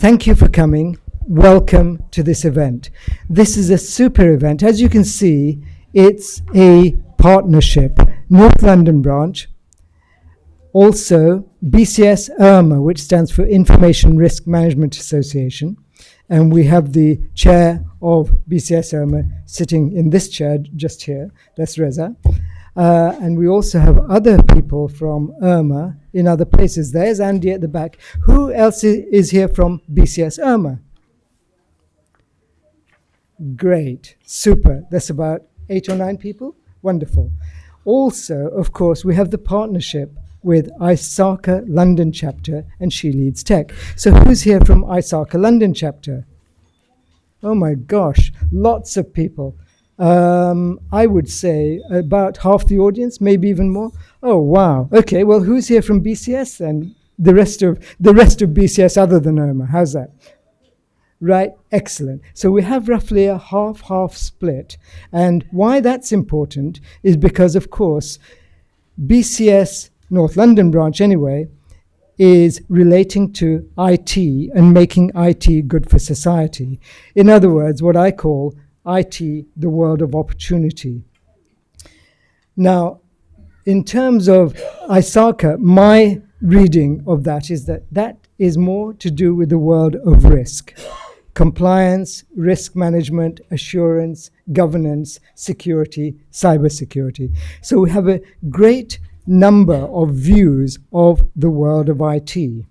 Thank you for coming. Welcome to this event. This is a super event. As you can see, it's a partnership. North London branch, also BCS IRMA, which stands for Information Risk Management Association. And we have the chair of BCS IRMA sitting in this chair just here. That's Reza. And we also have other people from IRMA in other places. There's Andy at the back. Who else is here from BCS IRMA? Great, super. That's about 8 or 9 people. Wonderful. Also, of course, we have the partnership with ISARCA London chapter, and she leads tech. So who's here from ISARCA London chapter? Oh my gosh, lots of people. I would say about half the audience, maybe even more. Oh wow. Okay, well, who's here from BCS then? The rest of BCS other than IRMA. How's that? Right, excellent. So we have roughly a half-half split. And why that's important is because, of course, BCS North London branch anyway is relating to IT and making IT good for society. In other words, what I call IT, the world of opportunity. Now, in terms of ISARCA, my reading of that is more to do with the world of risk. Compliance, risk management, assurance, governance, security, cybersecurity. So we have a great number of views of the world of IT.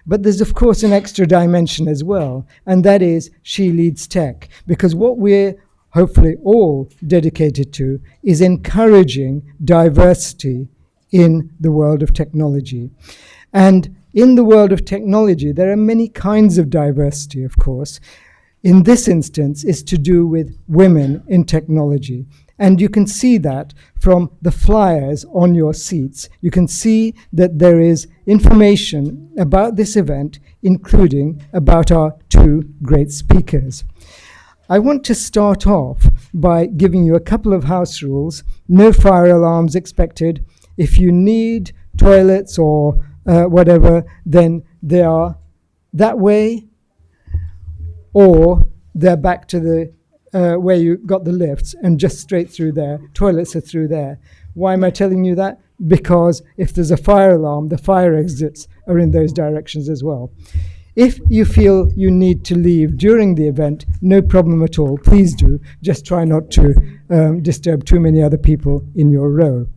But there's, of course, an extra dimension as well, and that is she leads tech. Because what we're hopefully all dedicated to is encouraging diversity in the world of technology. And in the world of technology, there are many kinds of diversity, of course. In this instance, it's to do with women in technology. And you can see that from the flyers on your seats. You can see that there is information about this event, including about our 2 great speakers. I want to start off by giving you a couple of house rules. No fire alarms expected. If you need toilets or whatever, then they are that way, or they're back to the where you got the lifts and just straight through there. Toilets are through there. Why am I telling you that? Because if there's a fire alarm, the fire exits are in those directions as well. If you feel you need to leave during the event, no problem at all. Please do. Just try not to disturb too many other people in your row.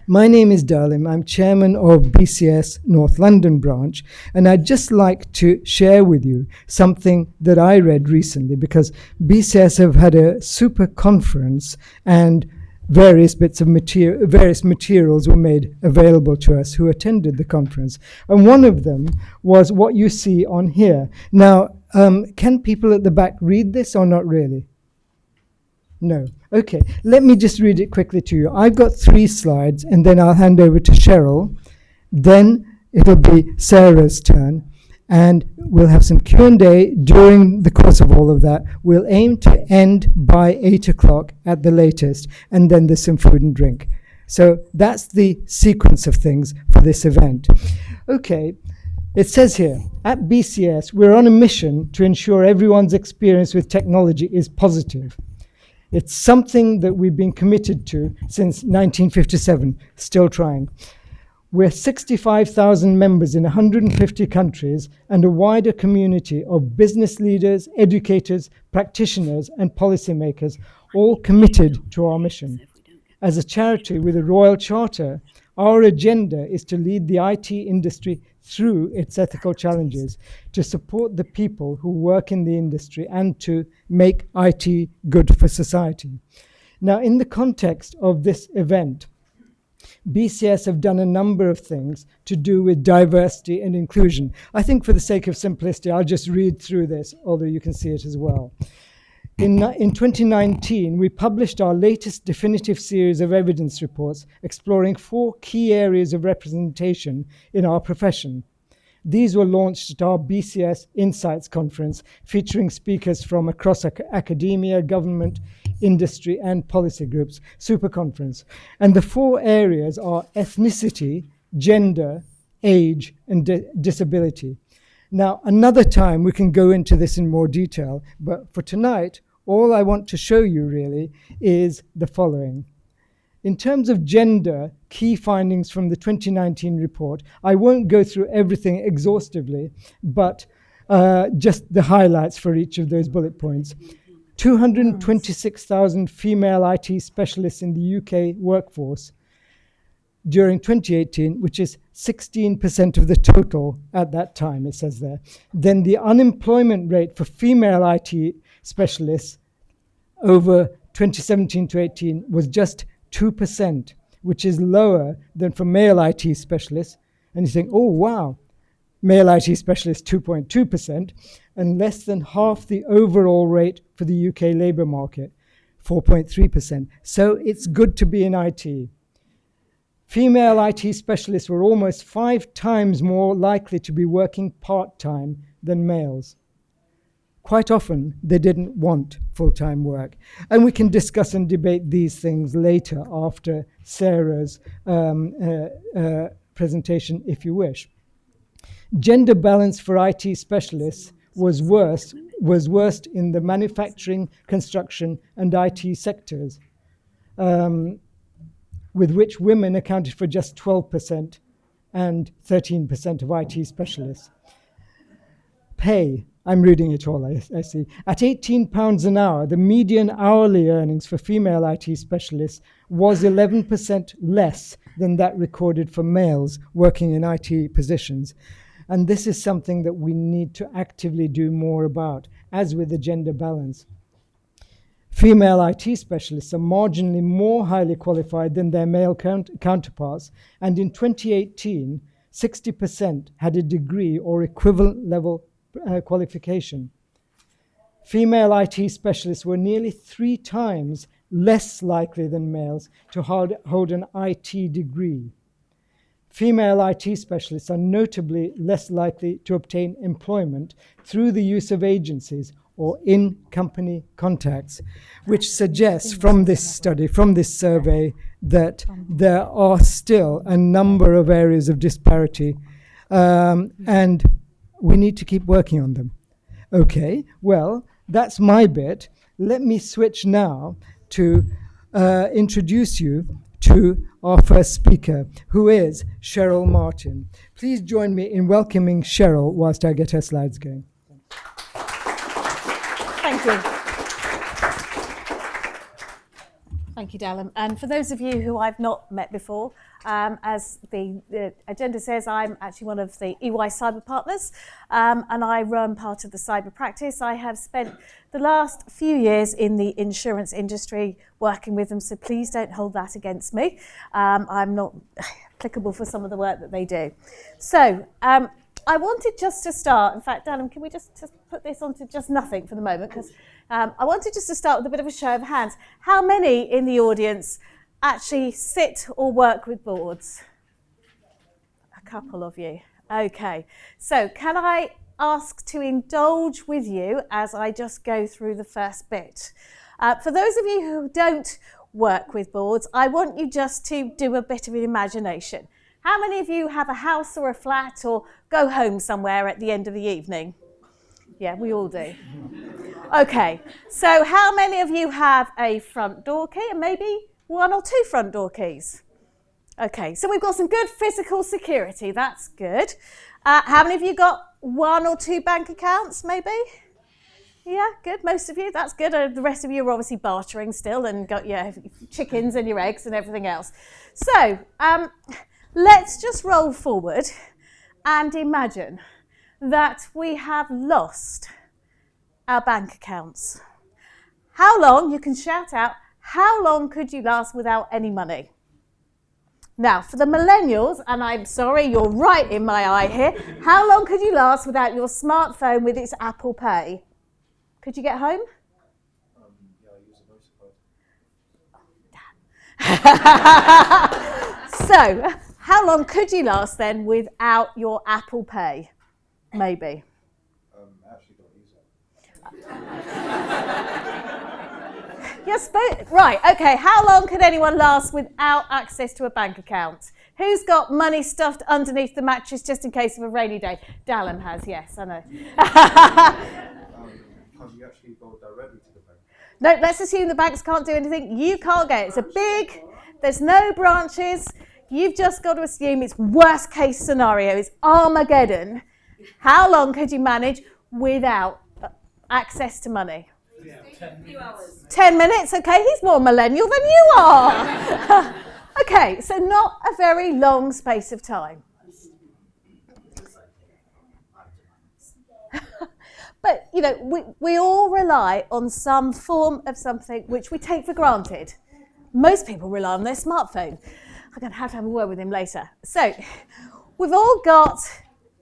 My name is Dalim. I'm chairman of BCS North London branch, and I'd just like to share with you something that I read recently, because BCS have had a super conference and various bits of various materials were made available to us who attended the conference. And one of them was what you see on here. Now, can people at the back read this or not really? No. Okay, let me just read it quickly to you. I've got 3 slides, and then I'll hand over to Cheryl. Then it'll be Sarah's turn, and we'll have some Q&A during the course of all of that. We'll aim to end by 8 o'clock at the latest, and then there's some food and drink. So that's the sequence of things for this event. Okay, it says here, at BCS, we're on a mission to ensure everyone's experience with technology is positive. It's something that we've been committed to since 1957, still trying. We're 65,000 members in 150 countries and a wider community of business leaders, educators, practitioners, and policymakers, all committed to our mission. As a charity with a royal charter, our agenda is to lead the IT industry through its ethical challenges, to support the people who work in the industry, and to make IT good for society. Now, in the context of this event, BCS have done a number of things to do with diversity and inclusion. I think for the sake of simplicity, I'll just read through this, although you can see it as well. In 2019, we published our latest definitive series of evidence reports exploring 4 key areas of representation in our profession. These were launched at our BCS Insights conference, featuring speakers from across academia, government, industry, and policy groups, super conference. And the 4 areas are ethnicity, gender, age, and disability. Now, another time we can go into this in more detail, but for tonight, all I want to show you really is the following. In terms of gender, key findings from the 2019 report, I won't go through everything exhaustively, but just the highlights for each of those bullet points. 226,000 female IT specialists in the UK workforce during 2018, which is 16% of the total at that time, it says there. Then the unemployment rate for female IT specialists over 2017 to 18 was just 2%, which is lower than for male IT specialists. And you think, oh, wow, male IT specialists 2.2%, and less than half the overall rate for the UK labour market, 4.3%. So it's good to be in IT. Female IT specialists were almost 5 times more likely to be working part-time than males. Quite often, they didn't want full-time work. And we can discuss and debate these things later after Sarah's presentation, if you wish. Gender balance for IT specialists was worst in the manufacturing, construction, and IT sectors, with which women accounted for just 12% and 13% of IT specialists. Pay, I'm reading it all, I see. At £18 an hour, the median hourly earnings for female IT specialists was 11% less than that recorded for males working in IT positions. And this is something that we need to actively do more about, as with the gender balance. Female IT specialists are marginally more highly qualified than their male counterparts, and in 2018, 60% had a degree or equivalent level qualification. Female IT specialists were nearly 3 times less likely than males to hold an IT degree. Female IT specialists are notably less likely to obtain employment through the use of agencies or in-company contacts, which suggests from this study, from this survey, that there are still a number of areas of disparity, and we need to keep working on them. Okay, well, that's my bit. Let me switch now to introduce you to our first speaker, who is Cheryl Martin. Please join me in welcoming Cheryl whilst I get her slides going. Thank you. Thank you, Dallam. And for those of you who I've not met before, as the agenda says, I'm actually one of the EY cyber partners, and I run part of the cyber practice. I have spent the last few years in the insurance industry working with them, so please don't hold that against me. I'm not applicable for some of the work that they do. So I wanted just to start, in fact, Dallam, can we just put this onto just nothing for the moment? Because I wanted just to start with a bit of a show of hands. How many in the audience actually sit or work with boards? A couple of you. Okay. So can I ask to indulge with you as I just go through the first bit? For those of you who don't work with boards, I want you just to do a bit of an imagination. How many of you have a house or a flat or go home somewhere at the end of the evening? Yeah, we all do. Okay, so how many of you have a front door key and maybe 1 or 2 front door keys? Okay, so we've got some good physical security, that's good. How many of you got 1 or 2 bank accounts maybe? Yeah, good, most of you, that's good. The rest of you are obviously bartering still and got your chickens and your eggs and everything else. So, let's just roll forward and imagine that we have lost our bank accounts. How long, you can shout out, how long could you last without any money? Now, for the millennials, and I'm sorry, you're right in my eye here, how long could you last without your smartphone with its Apple Pay? Could you get home? Yeah, I use a motor So, how long could you last then without your Apple Pay? Maybe. I actually don't use Right, okay, how long could anyone last without access to a bank account? Who's got money stuffed underneath the mattress just in case of a rainy day? Dallin has, yes, I know. Can you actually go directly to the bank? No, let's assume the banks can't do anything. You can't get it. There's no branches. You've just got to assume it's worst case scenario. It's Armageddon. How long could you manage without access to money? 10 minutes, okay, he's more millennial than you are. Okay, so not a very long space of time. But, you know, we all rely on some form of something which we take for granted. Most people rely on their smartphone. I'm going to have a word with him later. So, we've all got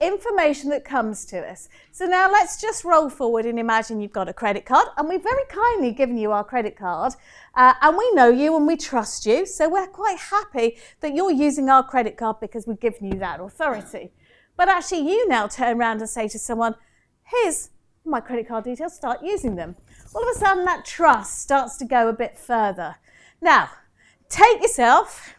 information that comes to us. So now let's just roll forward and imagine you've got a credit card, and we've very kindly given you our credit card, and we know you and we trust you, so we're quite happy that you're using our credit card because we've given you that authority. But actually you now turn around and say to someone, here's my credit card details, start using them. All of a sudden that trust starts to go a bit further. Now, take yourself,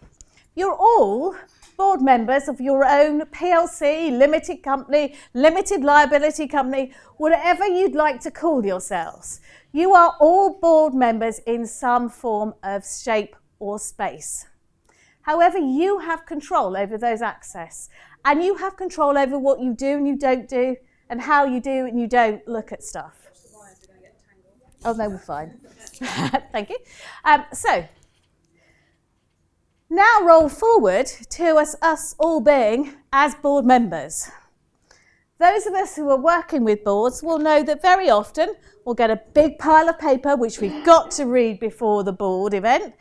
you're all board members of your own PLC, limited company, limited liability company, whatever you'd like to call yourselves. You are all board members in some form of shape or space. However, you have control over those access, and you have control over what you do and you don't do, and how you do and you don't look at stuff. Oh, no, we're fine. Thank you. So, now roll forward to us all being as board members. Those of us who are working with boards will know that very often we'll get a big pile of paper which we've got to read before the board event,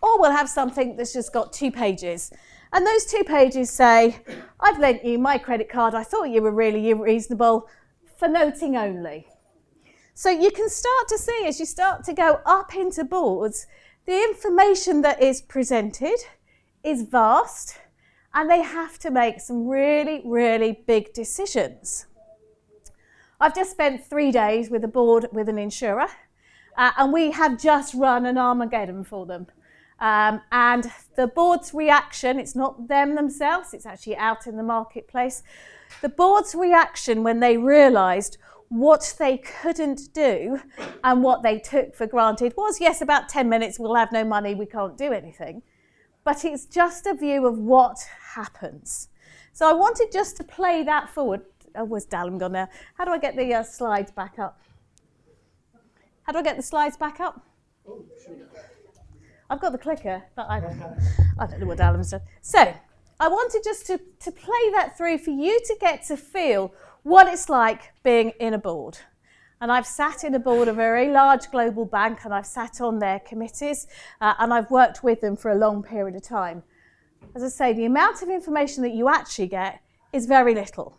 or we'll have something that's just got 2 pages. And those 2 pages say, I've lent you my credit card, I thought you were really reasonable, for noting only. So you can start to see, as you start to go up into boards, the information that is presented is vast, and they have to make some really, really big decisions. I've just spent 3 days with a board with an insurer, and we have just run an Armageddon for them. And the board's reaction, it's not them themselves, it's actually out in the marketplace. The board's reaction when they realised what they couldn't do and what they took for granted was, yes, about 10 minutes, we'll have no money, we can't do anything. But it's just a view of what happens. So I wanted just to play that forward. Oh, where's Dallin gone now? How do I get the slides back up? How do I get the slides back up? Oh, sure. I've got the clicker, but I don't know what Dallin said. So I wanted just to play that through for you to get to feel what it's like being in a board. And I've sat in a board of a very large global bank, and I've sat on their committees, and I've worked with them for a long period of time. As I say, the amount of information that you actually get is very little.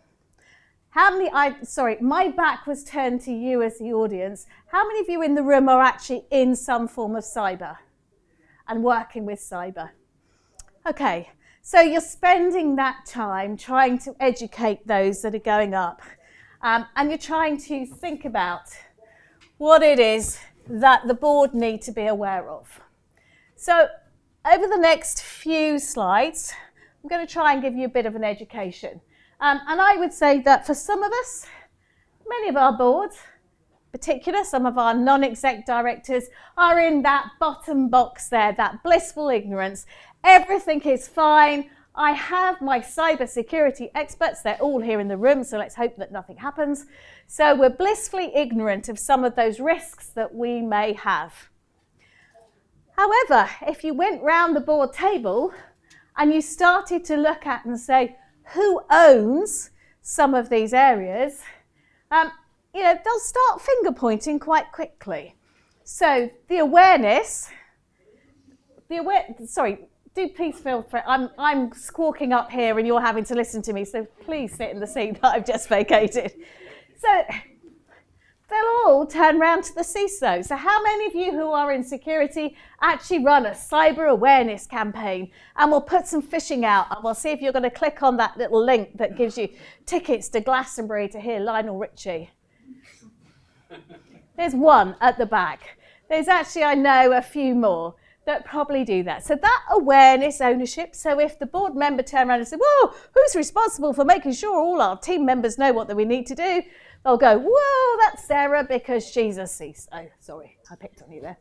My back was turned to you as the audience. How many of you in the room are actually in some form of cyber and working with cyber? Okay, so you're spending that time trying to educate those that are going up. And you're trying to think about what it is that the board need to be aware of. So over the next few slides, I'm going to try and give you a bit of an education. And I would say that for some of us, many of our boards, in particular some of our non-exec directors, are in that bottom box there, that blissful ignorance. Everything is fine. I have my cyber security experts, they're all here in the room, so let's hope that nothing happens. So we're blissfully ignorant of some of those risks that we may have. However, if you went round the board table and you started to look at and say, who owns some of these areas, they'll start finger pointing quite quickly. So do please feel free. I'm squawking up here and you're having to listen to me, so please sit in the seat that I've just vacated. So they'll all turn round to the CISO. So how many of you who are in security actually run a cyber awareness campaign? And we'll put some phishing out, and we'll see if you're going to click on that little link that gives you tickets to Glastonbury to hear Lionel Richie. There's one at the back. There's actually, I know, a few more that probably do that. So that awareness, ownership. So if the board member turned around and said, whoa, who's responsible for making sure all our team members know what we need to do? They'll go, whoa, that's Sarah because she's a CISO. Sorry, I picked on you there.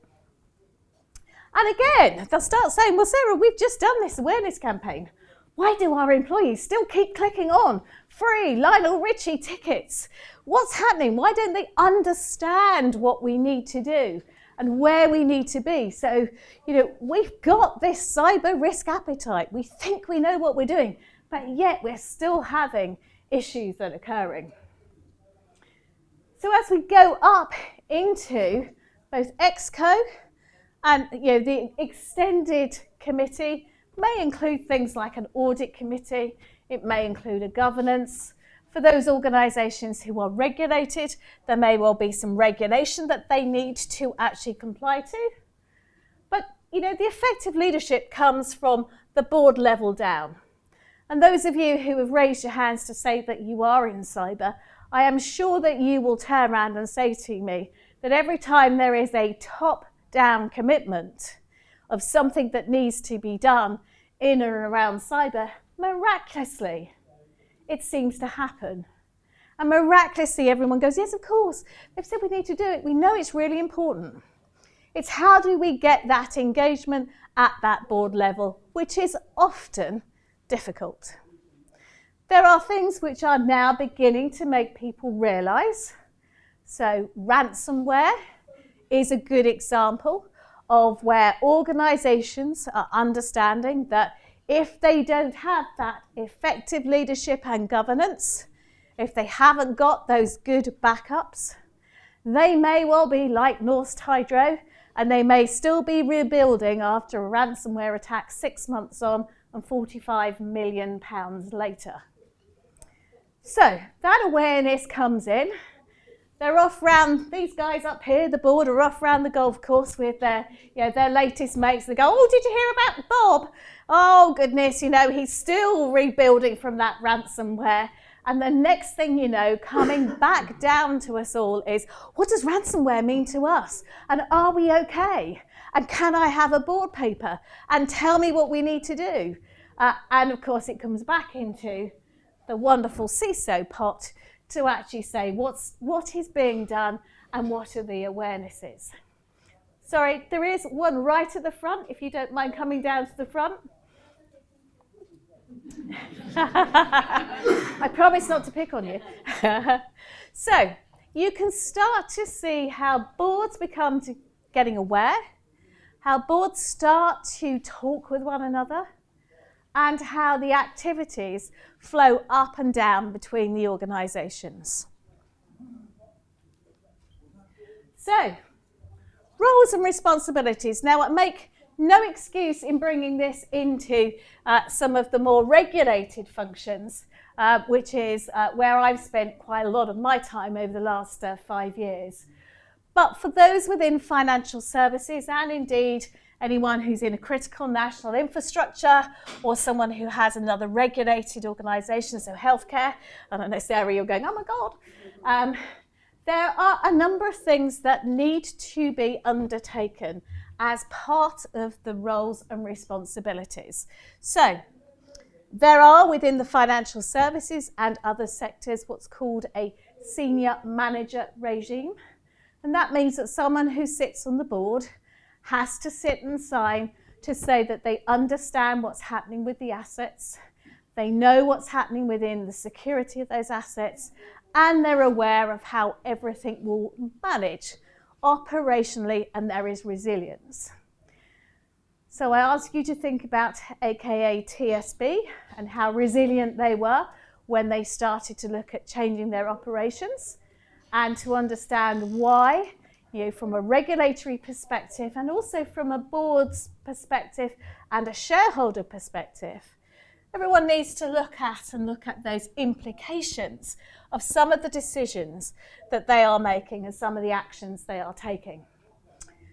And again, they'll start saying, well, Sarah, we've just done this awareness campaign. Why do our employees still keep clicking on free Lionel Richie tickets? What's happening? Why don't they understand what we need to do and where we need to be? So, we've got this cyber risk appetite. We think we know what we're doing, but yet we're still having issues that are occurring. So as we go up into both ExCo and the extended committee, may include things like an audit committee, it may include a governance. For those organisations who are regulated, there may well be some regulation that they need to actually comply to. But, the effective leadership comes from the board level down. And those of you who have raised your hands to say that you are in cyber, I am sure that you will turn around and say to me that every time there is a top-down commitment of something that needs to be done in and around cyber, miraculously, it seems to happen. And miraculously, everyone goes, yes, of course. They've said we need to do it. We know it's really important. It's how do we get that engagement at that board level, which is often difficult. There are things which are now beginning to make people realise. So ransomware is a good example of where organisations are understanding that if they don't have that effective leadership and governance, if they haven't got those good backups, they may well be like Norsk Hydro, and they may still be rebuilding after a ransomware attack 6 months on and £45 million later. So that awareness comes in. They're off round, these guys up here, the board are off round the golf course with their latest mates. They go, oh, did you hear about Bob? Oh, goodness, he's still rebuilding from that ransomware. And the next thing you know, coming back down to us all is, what does ransomware mean to us? And are we okay? And can I have a board paper? And tell me what we need to do. And of course, it comes back into the wonderful CISO pot to actually say what is being done and what are the awarenesses. Sorry, there is one right at the front, if you don't mind coming down to the front. I promise not to pick on you. So, you can start to see how boards become getting aware, how boards start to talk with one another, and how the activities flow up and down between the organisations. So, roles and responsibilities. Now, I make no excuse in bringing this into some of the more regulated functions, which is where I've spent quite a lot of my time over the last 5 years. But for those within financial services, and indeed anyone who's in a critical national infrastructure or someone who has another regulated organisation, so healthcare, I don't know, Sarah, you're going, oh my God. There are a number of things that need to be undertaken as part of the roles and responsibilities. So there are within the financial services and other sectors what's called a senior manager regime. And that means that someone who sits on the board has to sit and sign to say that they understand what's happening with the assets, they know what's happening within the security of those assets, and they're aware of how everything will manage operationally, and there is resilience. So I ask you to think about AKA TSB and how resilient they were when they started to look at changing their operations, and to understand why, from a regulatory perspective and also from a board's perspective and a shareholder perspective, everyone needs to look at those implications of some of the decisions that they are making and some of the actions they are taking.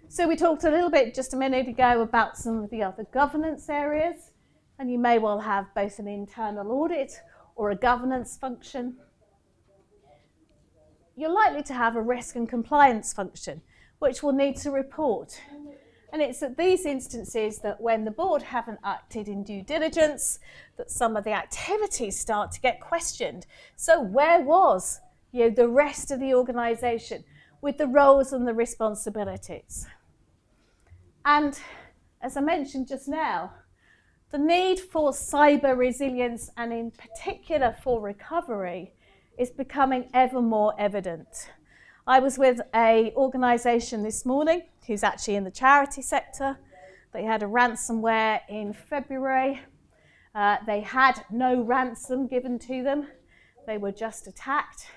So we talked a little bit just a minute ago about some of the other governance areas, and you may well have both an internal audit or a governance function. You're likely to have a risk and compliance function, which will need to report. And it's at these instances that when the board haven't acted in due diligence, that some of the activities start to get questioned. So where was the rest of the organisation with the roles and the responsibilities? And as I mentioned just now, the need for cyber resilience, and in particular for recovery, is becoming ever more evident. I was with an organisation this morning who's actually in the charity sector. They had a ransomware in February. They had no ransom given to them. They were just attacked,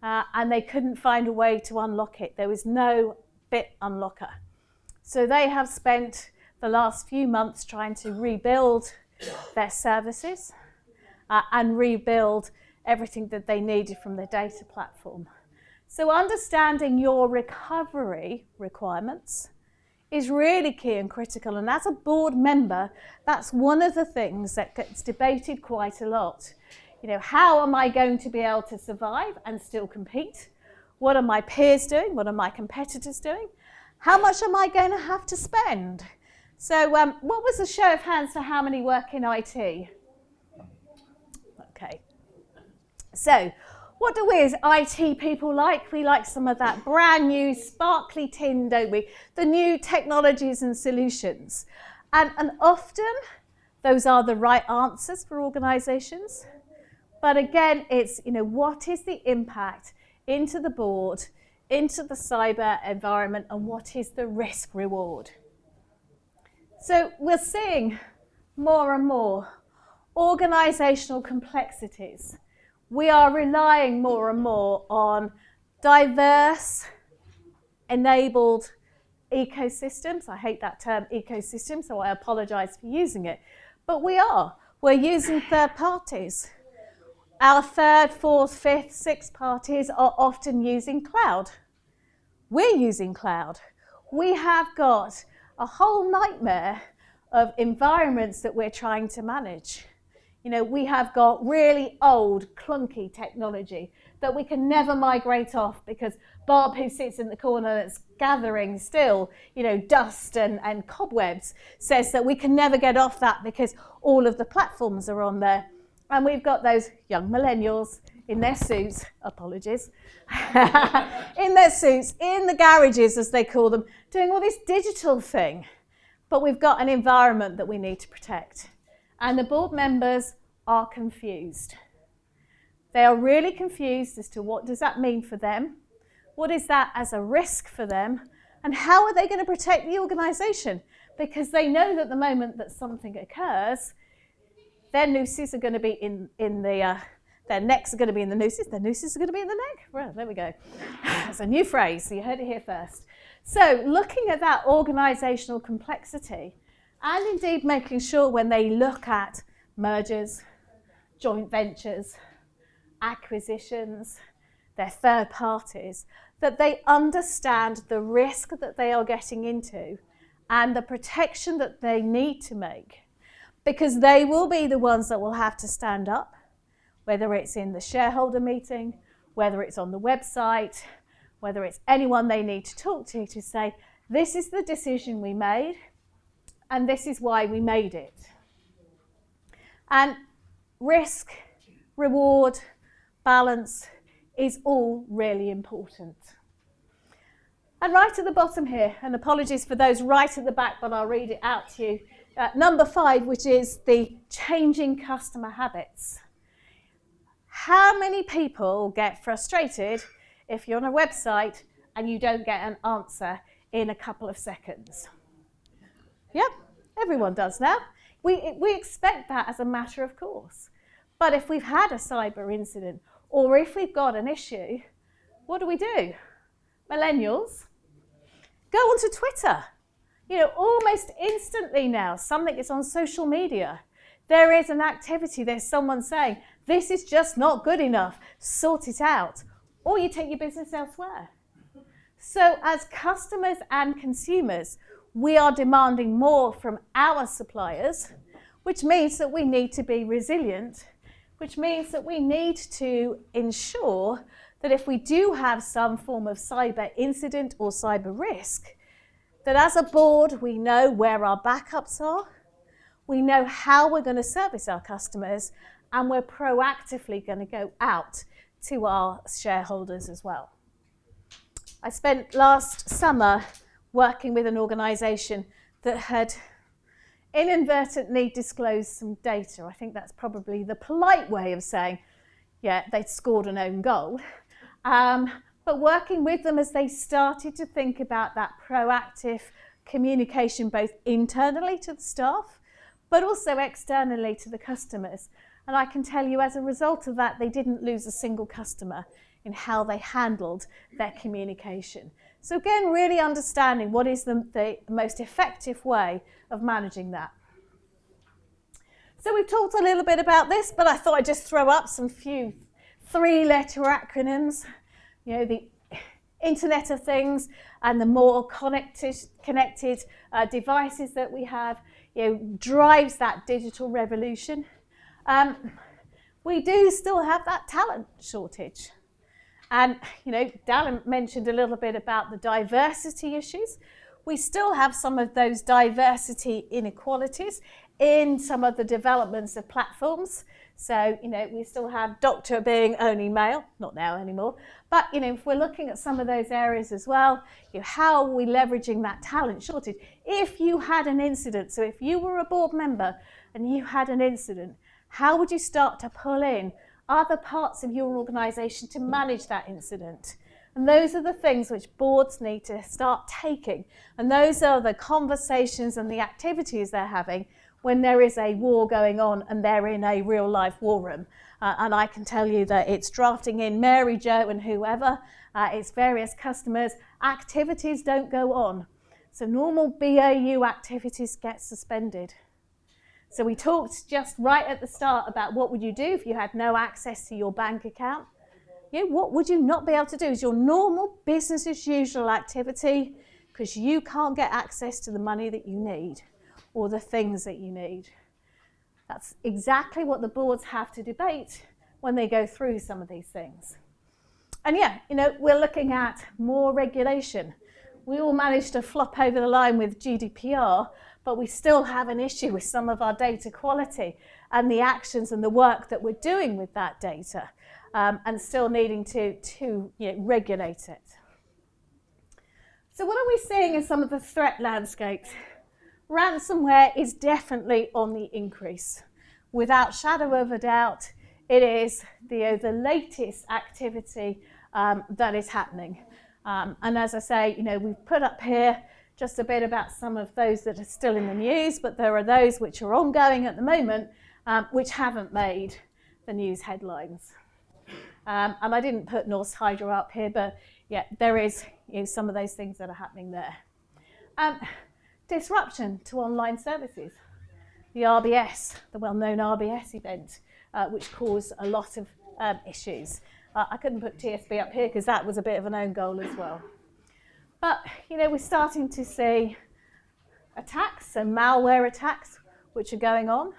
and they couldn't find a way to unlock it. There was no bit unlocker. So they have spent the last few months trying to rebuild their services and rebuild everything that they needed from their data platform. So understanding your recovery requirements is really key and critical. And as a board member, that's one of the things that gets debated quite a lot. How am I going to be able to survive and still compete? What are my peers doing? What are my competitors doing? How much am I going to have to spend? So what was the show of hands for how many work in IT? Okay. So what do we as IT people like? We like some of that brand new sparkly tin, don't we? The new technologies and solutions. And often those are the right answers for organisations. But again, it's, what is the impact into the board, into the cyber environment, and what is the risk reward? So we're seeing more and more organisational complexities. We are relying more and more on diverse, enabled ecosystems. I hate that term ecosystem, so I apologise for using it. But we're using third parties. Our third, fourth, fifth, sixth parties are often using cloud. We're using cloud. We have got a whole nightmare of environments that we're trying to manage. We have got really old, clunky technology that we can never migrate off because Bob, who sits in the corner that's gathering still, dust and cobwebs, says that we can never get off that because all of the platforms are on there. And we've got those young millennials in their suits, apologies, in their suits, in the garages, as they call them, doing all this digital thing. But we've got an environment that we need to protect. And the board members are confused. They are really confused as to what does that mean for them? What is that as a risk for them? And how are they going to protect the organisation? Because they know that the moment that something occurs, their nooses are going to be their necks are going to be in the nooses, their nooses are going to be in the neck. Well, there we go. That's a new phrase, so you heard it here first. So looking at that organisational complexity, and indeed making sure when they look at mergers, joint ventures, acquisitions, their third parties, that they understand the risk that they are getting into and the protection that they need to make, because they will be the ones that will have to stand up, whether it's in the shareholder meeting, whether it's on the website, whether it's anyone they need to talk to say, this is the decision we made, and this is why we made it. And risk, reward, balance is all really important. And right at the bottom here, and apologies for those right at the back, but I'll read it out to you. Number 5, which is the changing customer habits. How many people get frustrated if you're on a website and you don't get an answer in a couple of seconds? Yep, everyone does now. We expect that as a matter of course. But if we've had a cyber incident or if we've got an issue, what do? Millennials go onto Twitter. Almost instantly now, something is on social media. There is an activity, there's someone saying, this is just not good enough, sort it out. Or you take your business elsewhere. So as customers and consumers, we are demanding more from our suppliers, which means that we need to be resilient, which means that we need to ensure that if we do have some form of cyber incident or cyber risk, that as a board we know where our backups are, we know how we're going to service our customers, and we're proactively going to go out to our shareholders as well. I spent last summer working with an organisation that had inadvertently disclosed some data. I think that's probably the polite way of saying, yeah, they'd scored an own goal. But working with them as they started to think about that proactive communication, both internally to the staff, but also externally to the customers. And I can tell you, as a result of that, they didn't lose a single customer in how they handled their communication. So again, really understanding what is the most effective way of managing that. So we've talked a little bit about this, but I thought I'd just throw up some few 3-letter acronyms. You know, the Internet of Things and the more connected devices that we have, you know, drives that digital revolution. We do still have that talent shortage. And, you know, Dallin mentioned a little bit about the diversity issues. We still have some of those diversity inequalities in some of the developments of platforms. So, you know, we still have doctor being only male, not now anymore. But, you know, if we're looking at some of those areas as well, you know, how are we leveraging that talent shortage? If you had an incident, so if you were a board member and you had an incident, how would you start to pull in other parts of your organisation to manage that incident? And those are the things which boards need to start taking. And those are the conversations and the activities they're having when there is a war going on and they're in a real life war room. And I can tell you that it's drafting in Mary Jo and whoever, it's various customers, activities don't go on. So normal BAU activities get suspended. So we talked just right at the start about what would you do if you had no access to your bank account. You know, what would you not be able to do? Is your normal business as usual activity, because you can't get access to the money that you need or the things that you need. That's exactly what the boards have to debate when they go through some of these things. And yeah, you know, we're looking at more regulation. We all managed to flop over the line with GDPR, but we still have an issue with some of our data quality and the actions and the work that we're doing with that data, and still needing to you know, regulate it. So what are we seeing in some of the threat landscapes? Ransomware is definitely on the increase. Without shadow of a doubt, it is the latest activity that is happening. And as I say, you know, we've put up here just a bit about some of those that are still in the news, but there are those which are ongoing at the moment, which haven't made the news headlines. And I didn't put Norsk Hydro up here, but yeah, there is, you know, some of those things that are happening there. Disruption to online services. The RBS, the well-known RBS event, which caused a lot of issues. I couldn't put TSB up here because that was a bit of an own goal as well. But, you know, we're starting to see attacks and malware attacks which are going on.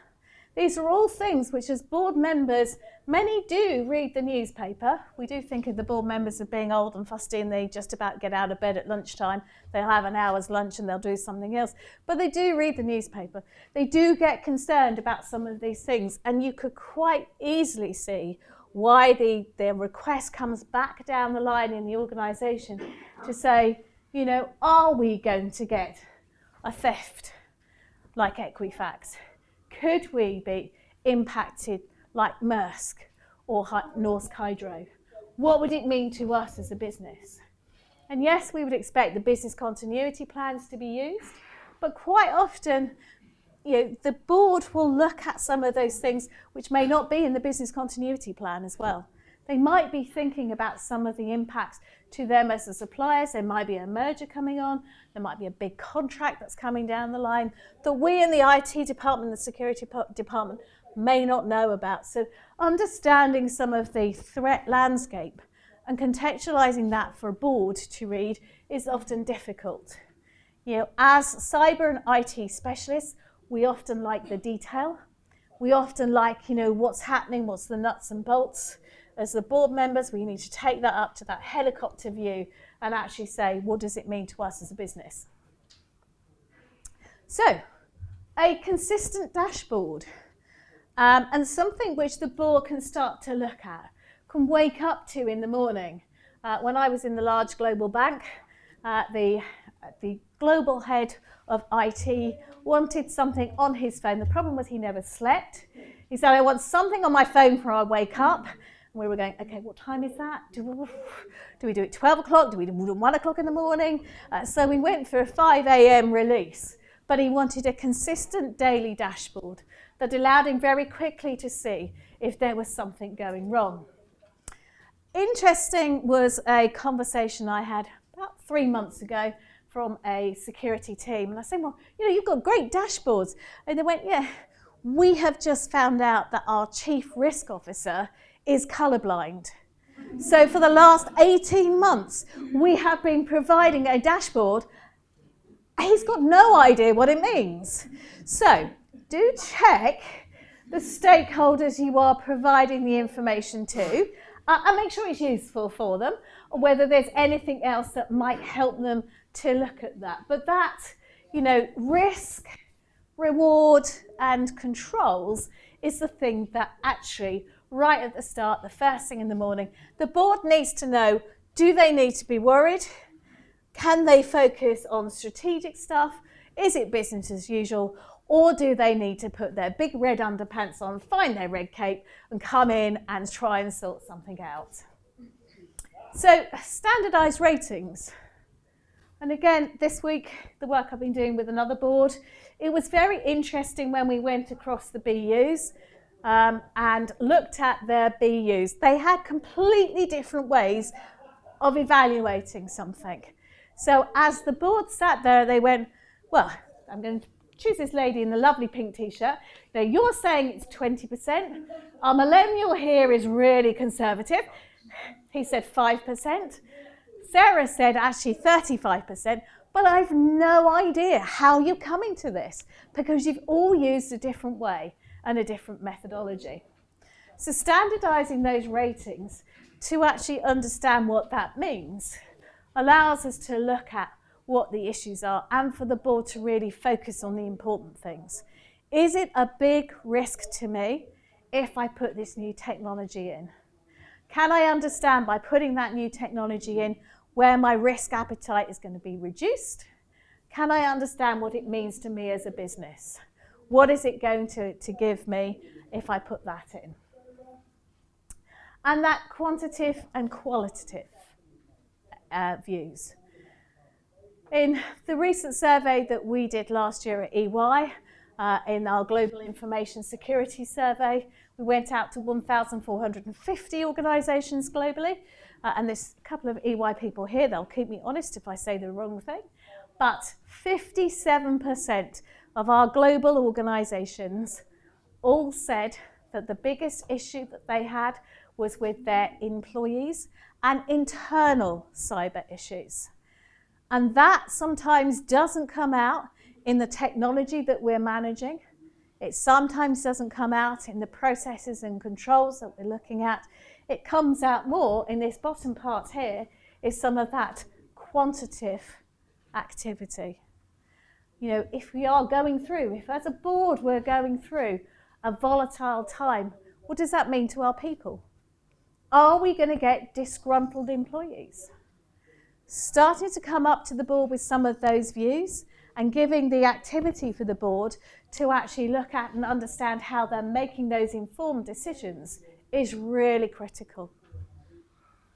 These are all things which, as board members, many do read the newspaper. We do think of the board members as being old and fusty and they just about get out of bed at lunchtime. They'll have an hour's lunch and they'll do something else. But they do read the newspaper. They do get concerned about some of these things. And you could quite easily see why the request comes back down the line in the organisation to say, you know, are we going to get a theft like Equifax? Could we be impacted like Maersk or Norsk Hydro? What would it mean to us as a business? And yes, we would expect the business continuity plans to be used, but quite often, you know, the board will look at some of those things which may not be in the business continuity plan as well. They might be thinking about some of the impacts to them as the suppliers. There might be a merger coming on. There might be a big contract that's coming down the line that we in the IT department, the security department may not know about. So understanding some of the threat landscape and contextualizing that for a board to read is often difficult. You know, as cyber and IT specialists, we often like the detail. We often like, you know, what's happening, what's the nuts and bolts. as the board members, we need to take that up to that helicopter view and actually say, what does it mean to us as a business? So, a consistent dashboard and something which the board can start to look at, can wake up to in the morning. When I was in the large global bank, the global head of IT wanted something on his phone. The problem was he never slept. He said, I want something on my phone before I wake up. And we were going, okay, what time is that? Do we do it 12 o'clock? Do we do it 1 o'clock in the morning? So we went for a 5 a.m. release. But he wanted a consistent daily dashboard that allowed him very quickly to see if there was something going wrong. Interesting was a conversation I had about 3 months ago from a security team. And I said, well, you've got great dashboards. And they went, yeah, we have just found out that our chief risk officer is colourblind. So for the last 18 months, we have been providing a dashboard. He's got no idea what it means. So do check the stakeholders you are providing the information to and make sure it's useful for them, or whether there's anything else that might help them to look at that. But that, risk, reward and controls is the thing that actually, right at the start, the first thing in the morning, the board needs to know, do they need to be worried? Can they focus on strategic stuff? Is it business as usual? Or do they need to put their big red underpants on, find their red cape and come in and try and sort something out? So, standardised ratings. And again, this week, the work I've been doing with another board, it was very interesting when we went across the BUs and looked at their BUs. They had completely different ways of evaluating something. So as the board sat there, they went, well, I'm going to choose this lady in the lovely pink t-shirt. Now, you're saying it's 20%. Our millennial here is really conservative. He said 5%. Sarah said actually 35%. But I've no idea how you're coming to this because you've all used a different way and a different methodology. So standardizing those ratings to actually understand what that means allows us to look at what the issues are and for the board to really focus on the important things. Is it a big risk to me if I put this new technology in? Can I understand by putting that new technology in where my risk appetite is going to be reduced? Can I understand what it means to me as a business? What is it going to give me if I put that in? And that quantitative and qualitative views. In the recent survey that we did last year at EY, in our Global Information Security Survey, we went out to 1,450 organisations globally, and there's a couple of EY people here, they'll keep me honest if I say the wrong thing, but 57% of our global organisations all said that the biggest issue that they had was with their employees and internal cyber issues. And that sometimes doesn't come out in the technology that we're managing. It sometimes doesn't come out in the processes and controls that we're looking at. It comes out more in this bottom part here is some of that quantitative activity. If we are going through, if as a board we're going through a volatile time, what does that mean to our people? Are we going to get disgruntled employees? Starting to come up to the board with some of those views and giving the activity for the board to actually look at and understand how they're making those informed decisions is really critical.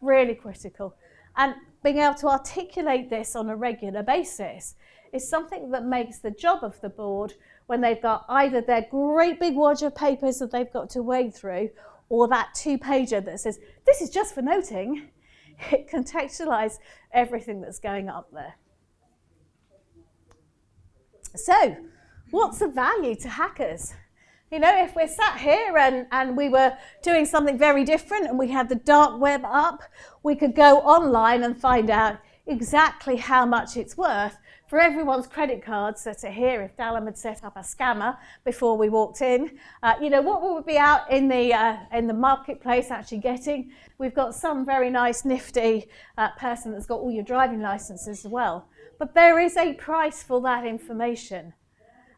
Really critical. And being able to articulate this on a regular basis is something that makes the job of the board when they've got either their great big wad of papers that they've got to wade through or that 2-pager that says, this is just for noting. It contextualizes everything that's going up there. So, what's the value to hackers? If we're sat here and we were doing something very different and we had the dark web up, we could go online and find out exactly how much it's worth for everyone's credit cards that are here, if Dallam had set up a scammer before we walked in, what will we be out in the marketplace actually getting? We've got some very nice, nifty person that's got all your driving licenses as well. But there is a price for that information.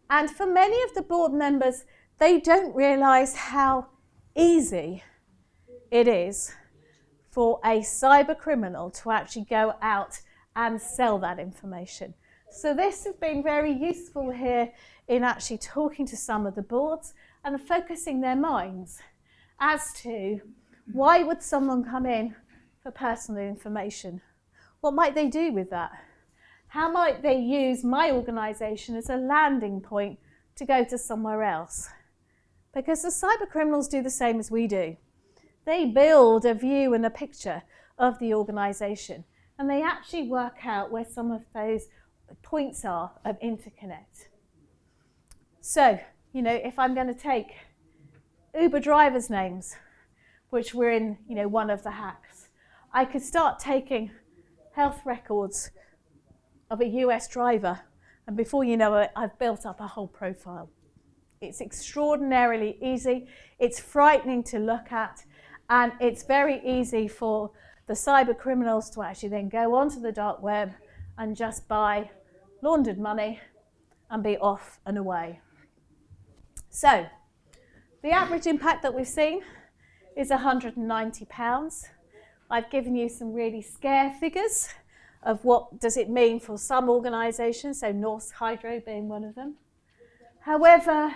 And for many of the board members, they don't realise how easy it is for a cyber criminal to actually go out and sell that information. So this has been very useful here in actually talking to some of the boards and focusing their minds as to why would someone come in for personal information? What might they do with that? How might they use my organisation as a landing point to go to somewhere else? Because the cyber criminals do the same as we do. They build a view and a picture of the organisation, and they actually work out where some of those points are of interconnect. So, if I'm going to take Uber drivers' names, which were in, one of the hacks, I could start taking health records of a US driver, and before you know it, I've built up a whole profile. It's extraordinarily easy, it's frightening to look at, and it's very easy for the cyber criminals to actually then go onto the dark web and just buy laundered money and be off and away. So, the average impact that we've seen is £190. I've given you some really scare figures of what does it mean for some organisations, so Norsk Hydro being one of them. However,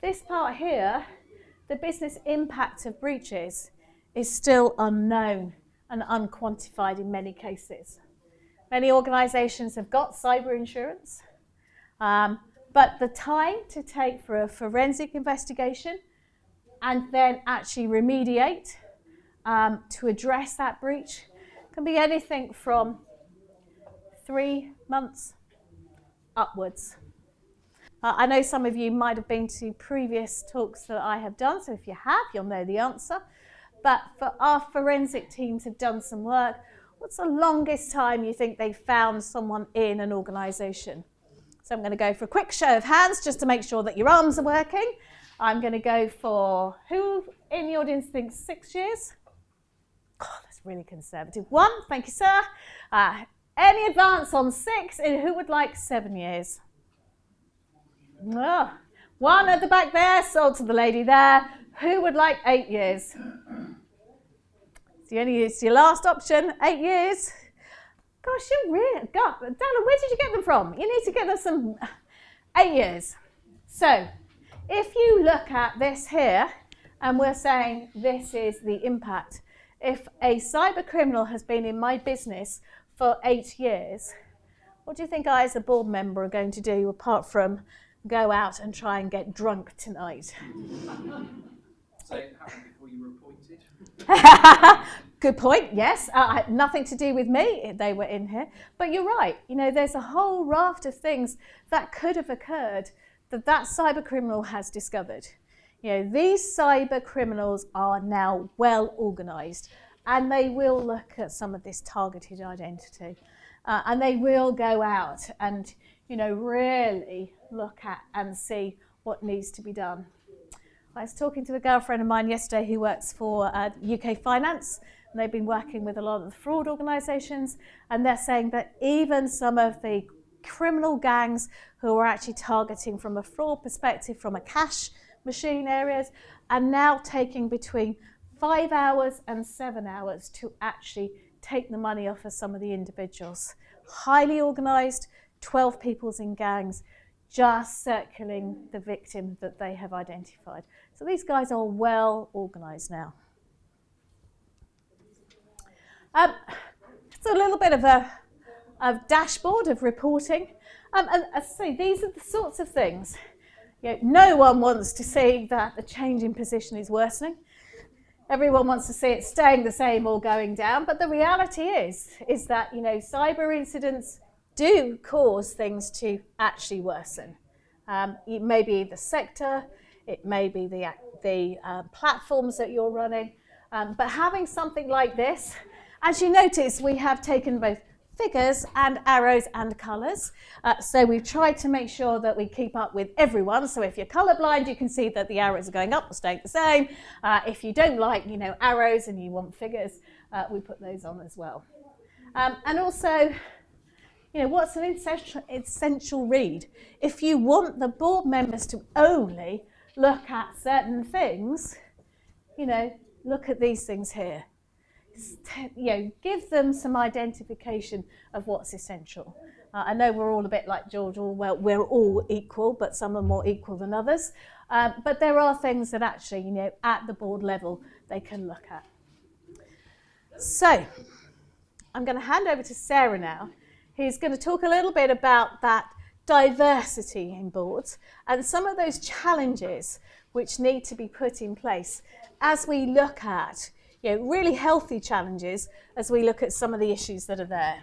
this part here, the business impact of breaches, is still unknown and unquantified in many cases. Many organisations have got cyber insurance, but the time to take for a forensic investigation and then actually remediate to address that breach can be anything from 3 months upwards. I know some of you might have been to previous talks that I have done, so if you have, you'll know the answer. But for our forensic teams have done some work, what's the longest time you think they found someone in an organisation? So I'm going to go for a quick show of hands just to make sure that your arms are working. I'm going to go for, who in the audience thinks 6 years? Oh, that's really conservative. 1, thank you, sir. Any advance on 6? And who would like 7 years? Oh, 1 at the back there, sold to the lady there. Who would like 8 years? It's your last option, 8 years. Gosh, you're really, God, Dana, where did you get them from? You need to get them some 8 years. So, if you look at this here, and we're saying this is the impact. If a cyber criminal has been in my business for 8 years, what do you think I as a board member are going to do apart from go out and try and get drunk tonight? So it happened before you were appointed? Good point, yes. Nothing to do with me, they were in here. But you're right, there's a whole raft of things that could have occurred that cyber criminal has discovered. These cyber criminals are now well organised, and they will look at some of this targeted identity. And they will go out and, really look at and see what needs to be done. I was talking to a girlfriend of mine yesterday who works for UK Finance, and they've been working with a lot of the fraud organisations, and they're saying that even some of the criminal gangs who are actually targeting from a fraud perspective, from a cash machine areas, are now taking between 5 hours and 7 hours to actually take the money off of some of the individuals. Highly organised, 12 peoples in gangs, just circling the victim that they have identified. So these guys are well organised now. It's a little bit of a dashboard of reporting. And as I say, these are the sorts of things. No one wants to see that the change in position is worsening. Everyone wants to see it staying the same or going down. But the reality is that, cyber incidents do cause things to actually worsen. It may be the sector, it may be the platforms that you're running, but having something like this, as you notice, we have taken both figures and arrows and colours. So we've tried to make sure that we keep up with everyone. So if you're colourblind, you can see that the arrows are going up or staying the same. If you don't like, arrows and you want figures, we put those on as well. And also, what's an essential read? If you want the board members to only look at certain things, look at these things here. Give them some identification of what's essential. I know we're all a bit like George Orwell, we're all equal, but some are more equal than others. But there are things that actually, at the board level, they can look at. So, I'm going to hand over to Sarah now, who's going to talk a little bit about that diversity in boards and some of those challenges which need to be put in place as we look at really healthy challenges as we look at some of the issues that are there.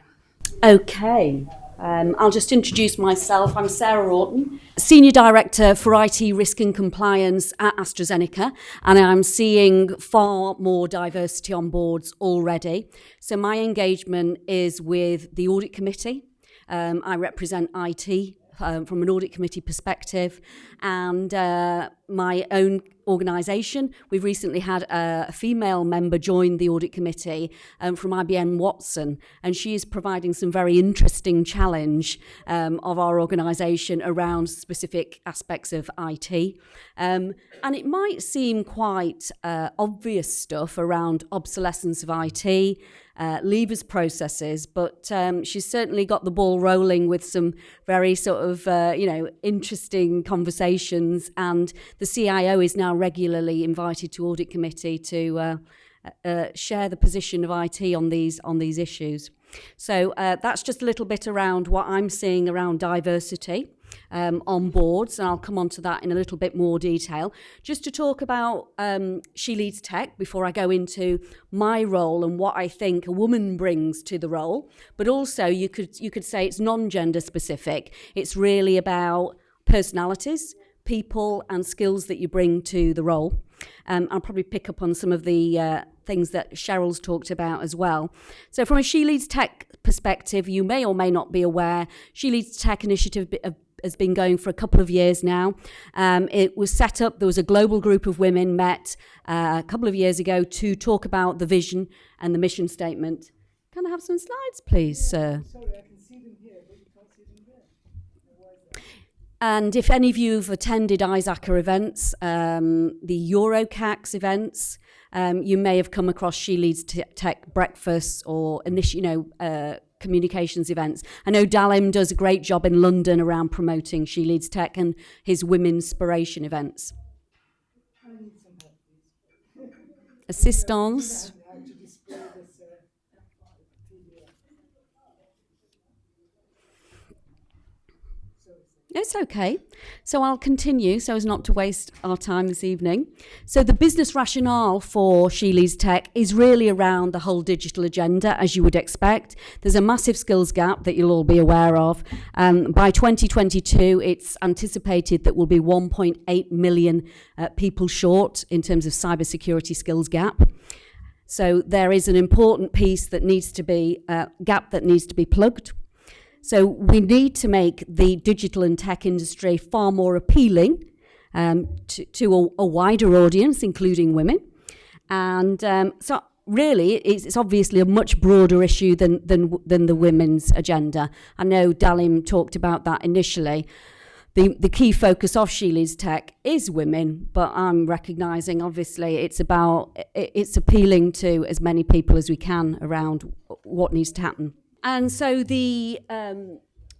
Okay, I'll just introduce myself. I'm Sarah Orton, Senior Director for IT Risk and Compliance at AstraZeneca, and I'm seeing far more diversity on boards already. So my engagement is with the Audit Committee. I represent IT from an Audit Committee perspective, and my own organisation. We've recently had a female member join the Audit Committee from IBM Watson, and she is providing some very interesting challenge of our organisation around specific aspects of IT. And it might seem quite obvious stuff around obsolescence of IT, levers processes, but she's certainly got the ball rolling with some very sort of, interesting conversations, and the CIO is now regularly invited to Audit Committee to share the position of IT on these issues. So that's just a little bit around what I'm seeing around diversity on boards, and I'll come on to that in a little bit more detail. Just to talk about She Leads Tech before I go into my role and what I think a woman brings to the role, but also you could say it's non-gender specific. It's really about personalities, people and skills that you bring to the role. I'll probably pick up on some of the things that Cheryl's talked about as well. So from a She Leads Tech perspective, you may or may not be aware, She Leads Tech initiative has been going for a couple of years now. It was set up, there was a global group of women met a couple of years ago to talk about the vision and the mission statement. Can I have some slides, please, sir? Sorry, I can see them here, but you can't see them there. And if any of you have attended ISACA events, the EuroCAX events, you may have come across She Leads Tech breakfasts or communications events. I know Dalim does a great job in London around promoting She Leads Tech and his Women'spiration events. I need some help, please. Assistance. How to display this PDF. It's okay. So I'll continue so as not to waste our time this evening. So the business rationale for She Leads Tech is really around the whole digital agenda, as you would expect. There's a massive skills gap that you'll all be aware of. By 2022, it's anticipated that we'll be 1.8 million people short in terms of cybersecurity skills gap. So there is an important piece that needs to be, gap that needs to be plugged. So we need to make the digital and tech industry far more appealing to a wider audience, including women. And so really, it's obviously a much broader issue than the women's agenda. I know Dalim talked about that initially. The key focus of She Leads Tech is women, but I'm recognising, obviously, it's appealing to as many people as we can around what needs to happen. And so the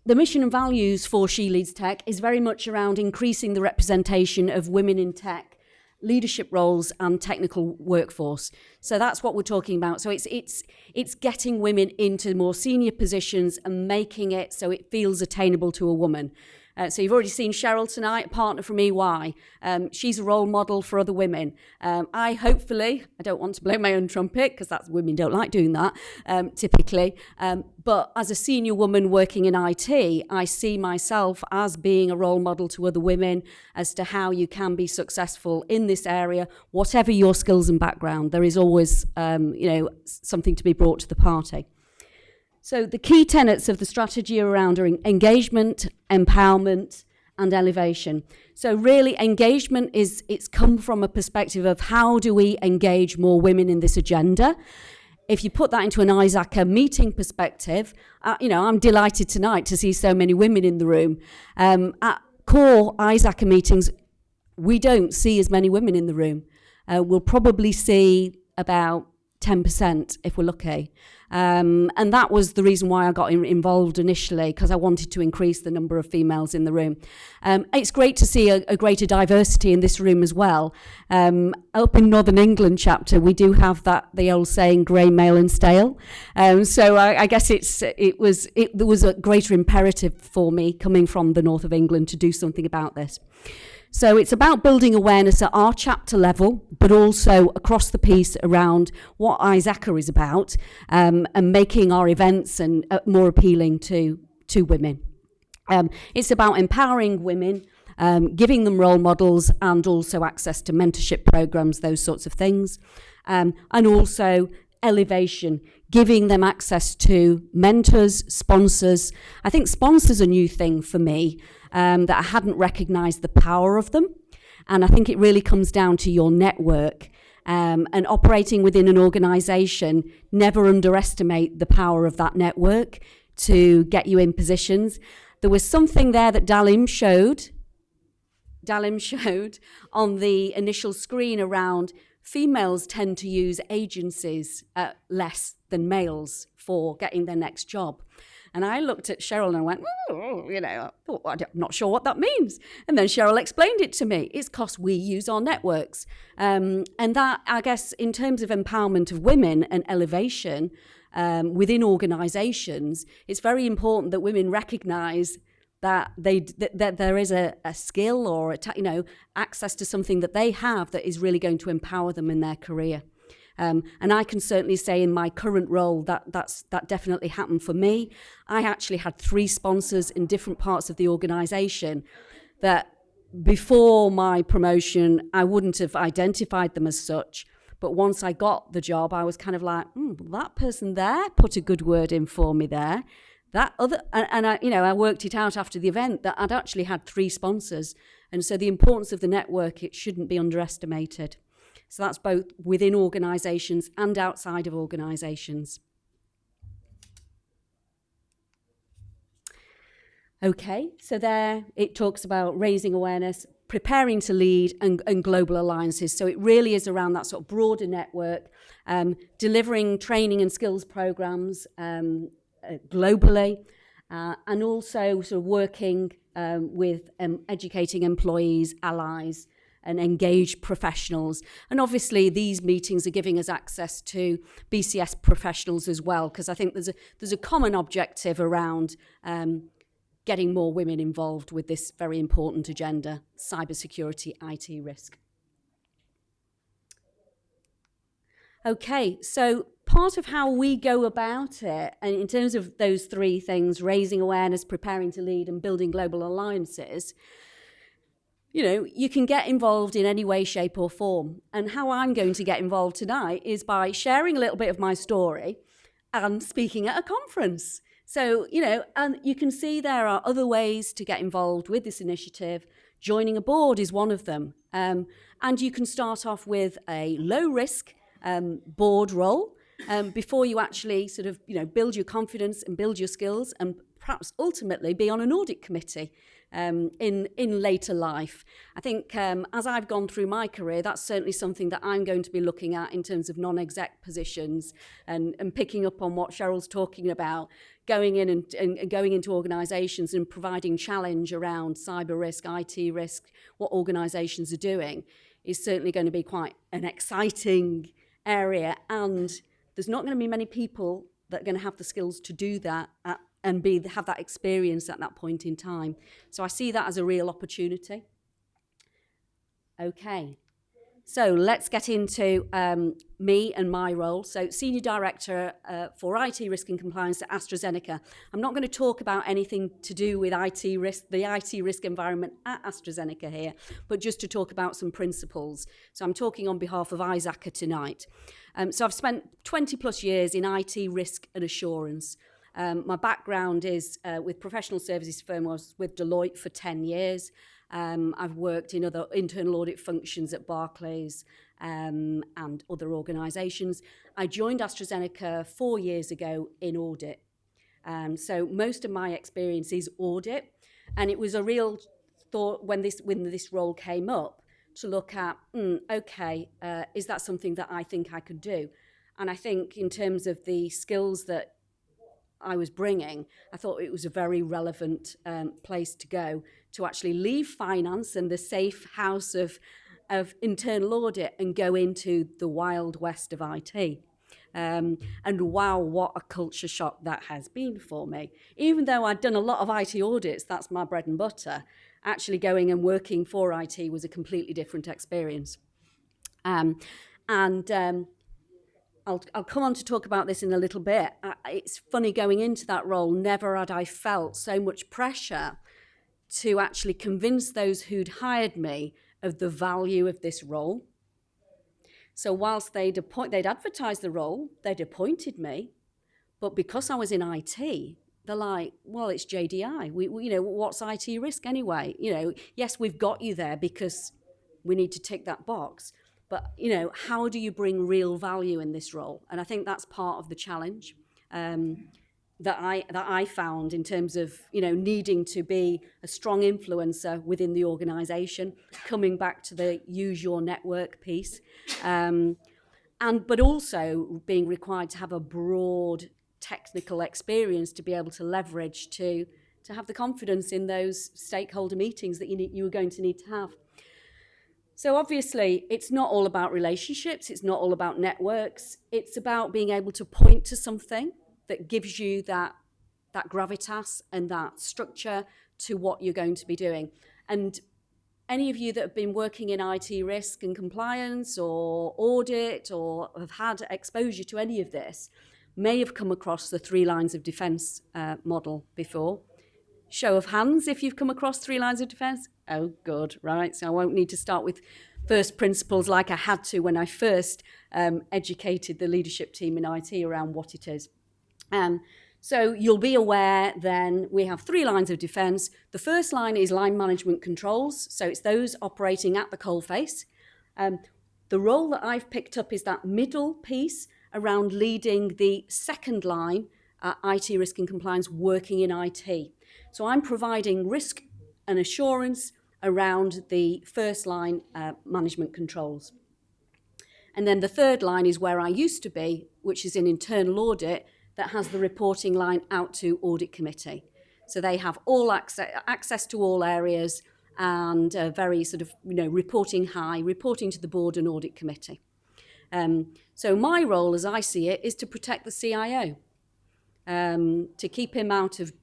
mission and values for She Leads Tech is very much around increasing the representation of women in tech, leadership roles and technical workforce. So that's what we're talking about. So it's getting women into more senior positions and making it so it feels attainable to a woman. So you've already seen Cheryl tonight, a partner from EY. She's a role model for other women. I don't want to blow my own trumpet because women don't like doing that typically. But as a senior woman working in IT, I see myself as being a role model to other women as to how you can be successful in this area, whatever your skills and background. There is always, something to be brought to the party. So the key tenets of the strategy around are engagement, empowerment, and elevation. So really engagement it's come from a perspective of how do we engage more women in this agenda. If you put that into an ISACA meeting perspective, I'm delighted tonight to see so many women in the room. At core ISACA meetings, we don't see as many women in the room. We'll probably see about 10% if we're lucky. And that was the reason why I got involved initially, because I wanted to increase the number of females in the room. It's great to see a greater diversity in this room as well. Up in Northern England chapter, we do have the old saying, grey, male and stale. So I guess there was a greater imperative for me coming from the north of England to do something about this. So it's about building awareness at our chapter level, but also across the piece around what ISACA is about, and making our events and more appealing to women. It's about empowering women, giving them role models and also access to mentorship programs, those sorts of things. And also elevation, giving them access to mentors, sponsors. I think sponsors are a new thing for me, that I hadn't recognised the power of them. And I think it really comes down to your network. And operating within an organisation, never underestimate the power of that network to get you in positions. There was something there that Dalim showed on the initial screen around females tend to use agencies less than males for getting their next job. And I looked at Cheryl and I went, I thought, I'm not sure what that means. And then Cheryl explained it to me. It's because we use our networks. And that, I guess, in terms of empowerment of women and elevation within organisations, it's very important that women recognise that that there is a skill or access to something that they have that is really going to empower them in their career. And I can certainly say in my current role that definitely happened for me. I actually had 3 sponsors in different parts of the organisation that before my promotion, I wouldn't have identified them as such. But once I got the job, I was kind of like, that person there put a good word in for me there. That other, and I worked it out after the event that I'd actually had 3 sponsors. And so the importance of the network, it shouldn't be underestimated. So that's both within organisations and outside of organisations. Okay, so there it talks about raising awareness, preparing to lead, and global alliances. So it really is around that sort of broader network, delivering training and skills programs globally, and also sort of working with educating employees, allies, and engaged professionals. And obviously these meetings are giving us access to BCS professionals as well, because I think there's a common objective around getting more women involved with this very important agenda, cybersecurity, IT risk. Okay, so part of how we go about it, and in terms of those 3 things, raising awareness, preparing to lead, and building global alliances, you can get involved in any way, shape or form. And how I'm going to get involved tonight is by sharing a little bit of my story and speaking at a conference. So, and you can see there are other ways to get involved with this initiative. Joining a board is one of them. And you can start off with a low risk board role before you actually sort of, build your confidence and build your skills and perhaps ultimately be on an audit committee in later life. I think as I've gone through my career, that's certainly something that I'm going to be looking at in terms of non-exec positions and picking up on what Cheryl's talking about, going in and going into organisations and providing challenge around cyber risk, IT risk, what organisations are doing is certainly going to be quite an exciting area. And there's not going to be many people that are going to have the skills to do that and have that experience at that point in time. So I see that as a real opportunity. Okay, so let's get into me and my role. So Senior Director for IT Risk and Compliance at AstraZeneca. I'm not going to talk about anything to do with IT risk, the IT risk environment at AstraZeneca here, but just to talk about some principles. So I'm talking on behalf of ISACA tonight. So I've spent 20 plus years in IT risk and assurance. My background is with professional services firm. I was with Deloitte for 10 years. I've worked in other internal audit functions at Barclays and other organisations. I joined AstraZeneca 4 years ago in audit. So most of my experience is audit, and it was a real thought when this role came up to look at, is that something that I think I could do? And I think in terms of the skills that I was bringing, I thought it was a very relevant place to go to actually leave finance and the safe house of internal audit and go into the wild west of IT. And wow, what a culture shock that has been for me. Even though I'd done a lot of IT audits, that's my bread and butter, actually going and working for IT was a completely different experience. I'll come on to talk about this in a little bit. It's funny, going into that role, never had I felt so much pressure to actually convince those who'd hired me of the value of this role. So whilst they'd advertised the role, they'd appointed me, but because I was in IT, they're like, well, it's JDI. We what's IT risk anyway? Yes, we've got you there because we need to tick that box. But, how do you bring real value in this role? And I think that's part of the challenge that I found in terms of, needing to be a strong influencer within the organisation, coming back to the use your network piece, but also being required to have a broad technical experience to be able to leverage to have the confidence in those stakeholder meetings that you were going to need to have. So obviously, it's not all about relationships. It's not all about networks. It's about being able to point to something that gives you that gravitas and that structure to what you're going to be doing. And any of you that have been working in IT risk and compliance or audit or have had exposure to any of this may have come across the 3 lines of defence model before. Show of hands if you've come across 3 lines of defence. Oh, good, right. So I won't need to start with first principles like I had to when I first educated the leadership team in IT around what it is. So you'll be aware then we have 3 lines of defence. The first line is line management controls. So it's those operating at the coalface. The role that I've picked up is that middle piece around leading the second line, IT risk and compliance, working in IT. So I'm providing risk and assurance around the first line management controls. And then the third line is where I used to be, which is in internal audit, that has the reporting line out to audit committee. So they have all access to all areas and very sort of, reporting to the board and audit committee. So my role, as I see it, is to protect the CIO, to keep him out of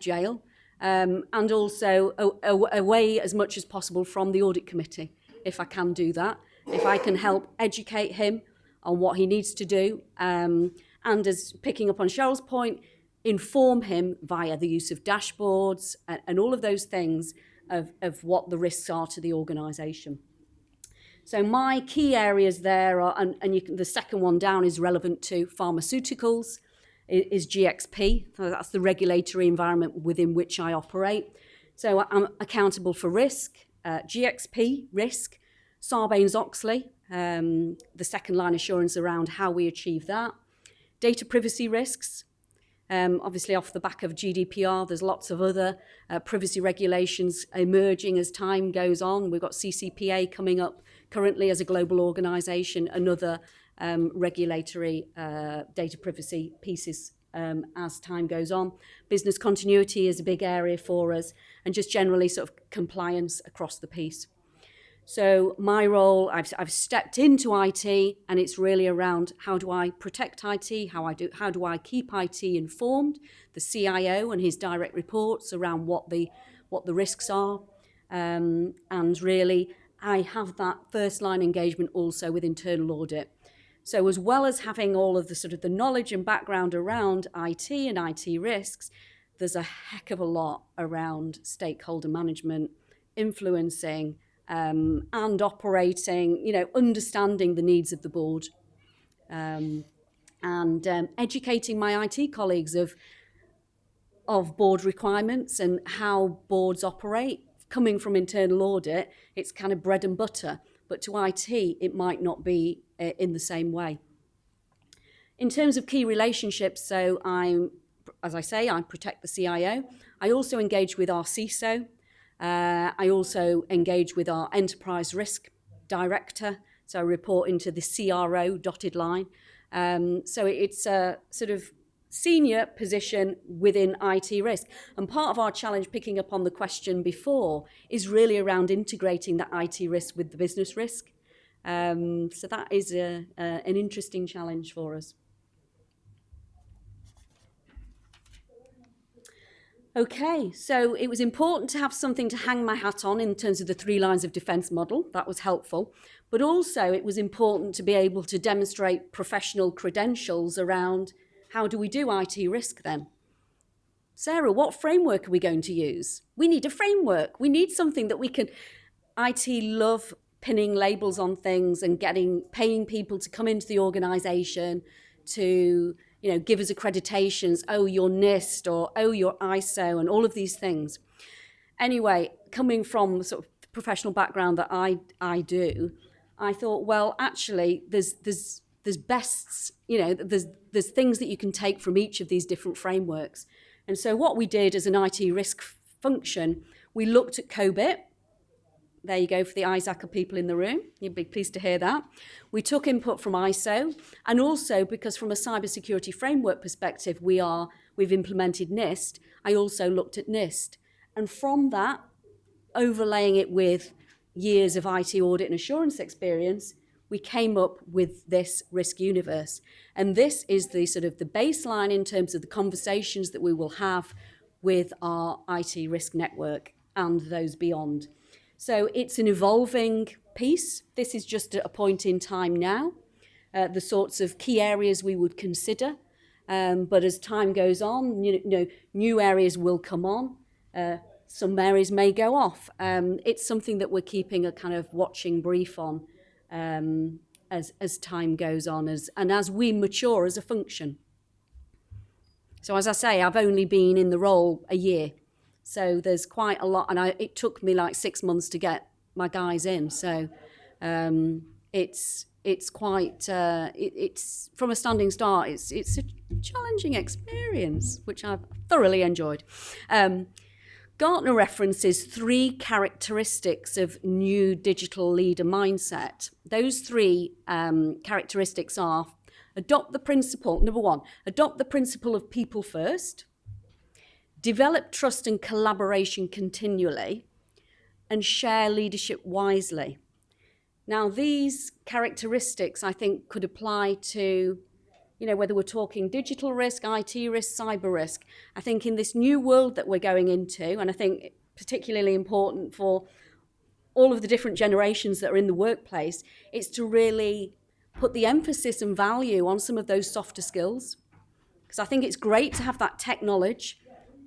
jail, and also away as much as possible from the audit committee, if I can do that, if I can help educate him on what he needs to do, and as picking up on Cheryl's point, inform him via the use of dashboards and all of those things of what the risks are to the organisation. So my key areas there are, the second one down is relevant to pharmaceuticals, is GXP. So that's the regulatory environment within which I operate. So I'm accountable for risk, GXP, risk, Sarbanes-Oxley, the second line assurance around how we achieve that. Data privacy risks, obviously off the back of GDPR, there's lots of other privacy regulations emerging as time goes on. We've got CCPA coming up currently as a global organisation, another regulatory data privacy pieces as time goes on. Business continuity is a big area for us, and just generally sort of compliance across the piece. So my role, I've stepped into IT, and it's really around how do I protect IT, how do I keep IT informed, the CIO and his direct reports around what the risks are, and really I have that first line engagement also with internal audit. So as well as having all of the sort of the knowledge and background around IT and IT risks, there's a heck of a lot around stakeholder management, influencing, and operating, understanding the needs of the board, and educating my IT colleagues of of board requirements and how boards operate. Coming from internal audit, it's kind of bread and butter, but to IT, it might not be in the same way. In terms of key relationships, so as I say, I protect the CIO. I also engage with our CISO. I also engage with our enterprise risk director. So I report into the CRO dotted line. So it's a sort of senior position within IT risk. And part of our challenge, picking up on the question before, is really around integrating that IT risk with the business risk. So that is an interesting challenge for us. Okay, so it was important to have something to hang my hat on in terms of the 3 lines of defence model. That was helpful. But also it was important to be able to demonstrate professional credentials around how do we do IT risk then? Sarah, what framework are we going to use? We need a framework. We need something that we can... IT love pinning labels on things and paying people to come into the organisation to... give us accreditations, you're NIST or you're ISO and all of these things. Anyway, coming from the sort of professional background that I do, I thought, well, actually, there's bests, there's things that you can take from each of these different frameworks. And so what we did as an IT risk function, we looked at COBIT. There you go for the ISAC people in the room. You'd be pleased to hear that. We took input from ISO, and also because from a cybersecurity framework perspective, we've implemented NIST, I also looked at NIST. And from that, overlaying it with years of IT audit and assurance experience, we came up with this risk universe. And this is the sort of the baseline in terms of the conversations that we will have with our IT risk network and those beyond. So it's an evolving piece. This is just at a point in time now, the sorts of key areas we would consider. But as time goes on, new areas will come on. Some areas may go off. It's something that we're keeping a kind of watching brief on as time goes on and as we mature as a function. So as I say, I've only been in the role a year. So there's quite a lot, and it took me like 6 months to get my guys in. So it's quite it's from a standing start. It's a challenging experience, which I've thoroughly enjoyed. Gartner references 3 characteristics of new digital leader mindset. Those 3 characteristics are: number 1, adopt the principle of people first. Develop trust and collaboration continually, and share leadership wisely. Now, these characteristics, I think, could apply to, whether we're talking digital risk, IT risk, cyber risk. I think in this new world that we're going into, and I think particularly important for all of the different generations that are in the workplace, it's to really put the emphasis and value on some of those softer skills. Because I think it's great to have that tech knowledge,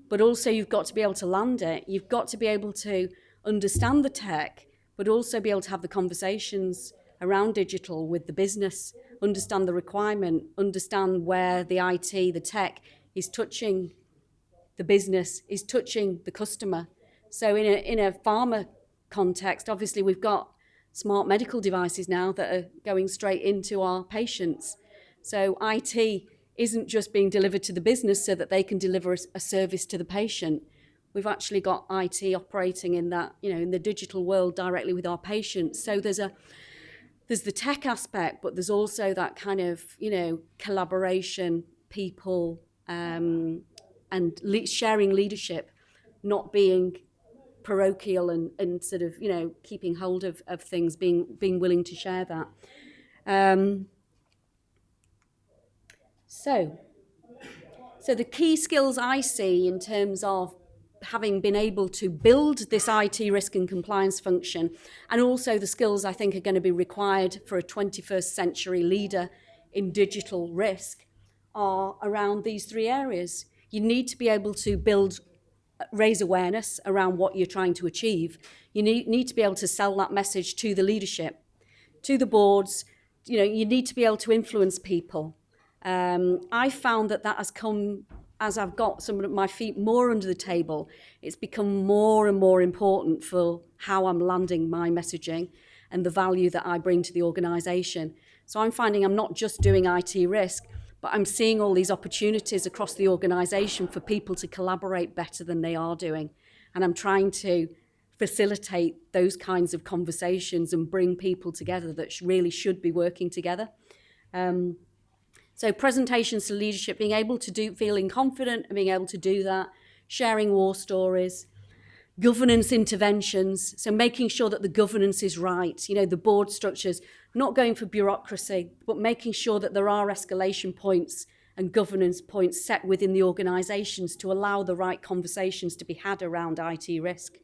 but also you've got to be able to land it. You've got to be able to understand the tech, but also be able to have the conversations around digital with the business, understand the requirement, understand where the IT, the tech is touching the business, is touching the customer. So in a pharma context, obviously we've got smart medical devices now that are going straight into our patients. So IT isn't just being delivered to the business so that they can deliver a service to the patient. We've actually got IT operating in that, in the digital world directly with our patients. So there's the tech aspect, but there's also that kind of, collaboration, people, and sharing leadership, not being parochial and sort of, keeping hold of things, being willing to share that. So the key skills I see in terms of having been able to build this IT risk and compliance function, and also the skills I think are going to be required for a 21st century leader in digital risk, are around these 3 areas. You need to be able to raise awareness around what you're trying to achieve. You need to be able to sell that message to the leadership, to the boards. You need to be able to influence people. I found that has come as I've got some of my feet more under the table, it's become more and more important for how I'm landing my messaging and the value that I bring to the organisation. So I'm finding I'm not just doing IT risk, but I'm seeing all these opportunities across the organisation for people to collaborate better than they are doing. And I'm trying to facilitate those kinds of conversations and bring people together that really should be working together. So presentations to leadership, being able to feeling confident and being able to do that, sharing war stories, governance interventions, so making sure that the governance is right, the board structures, not going for bureaucracy, but making sure that there are escalation points and governance points set within the organisations to allow the right conversations to be had around IT risk.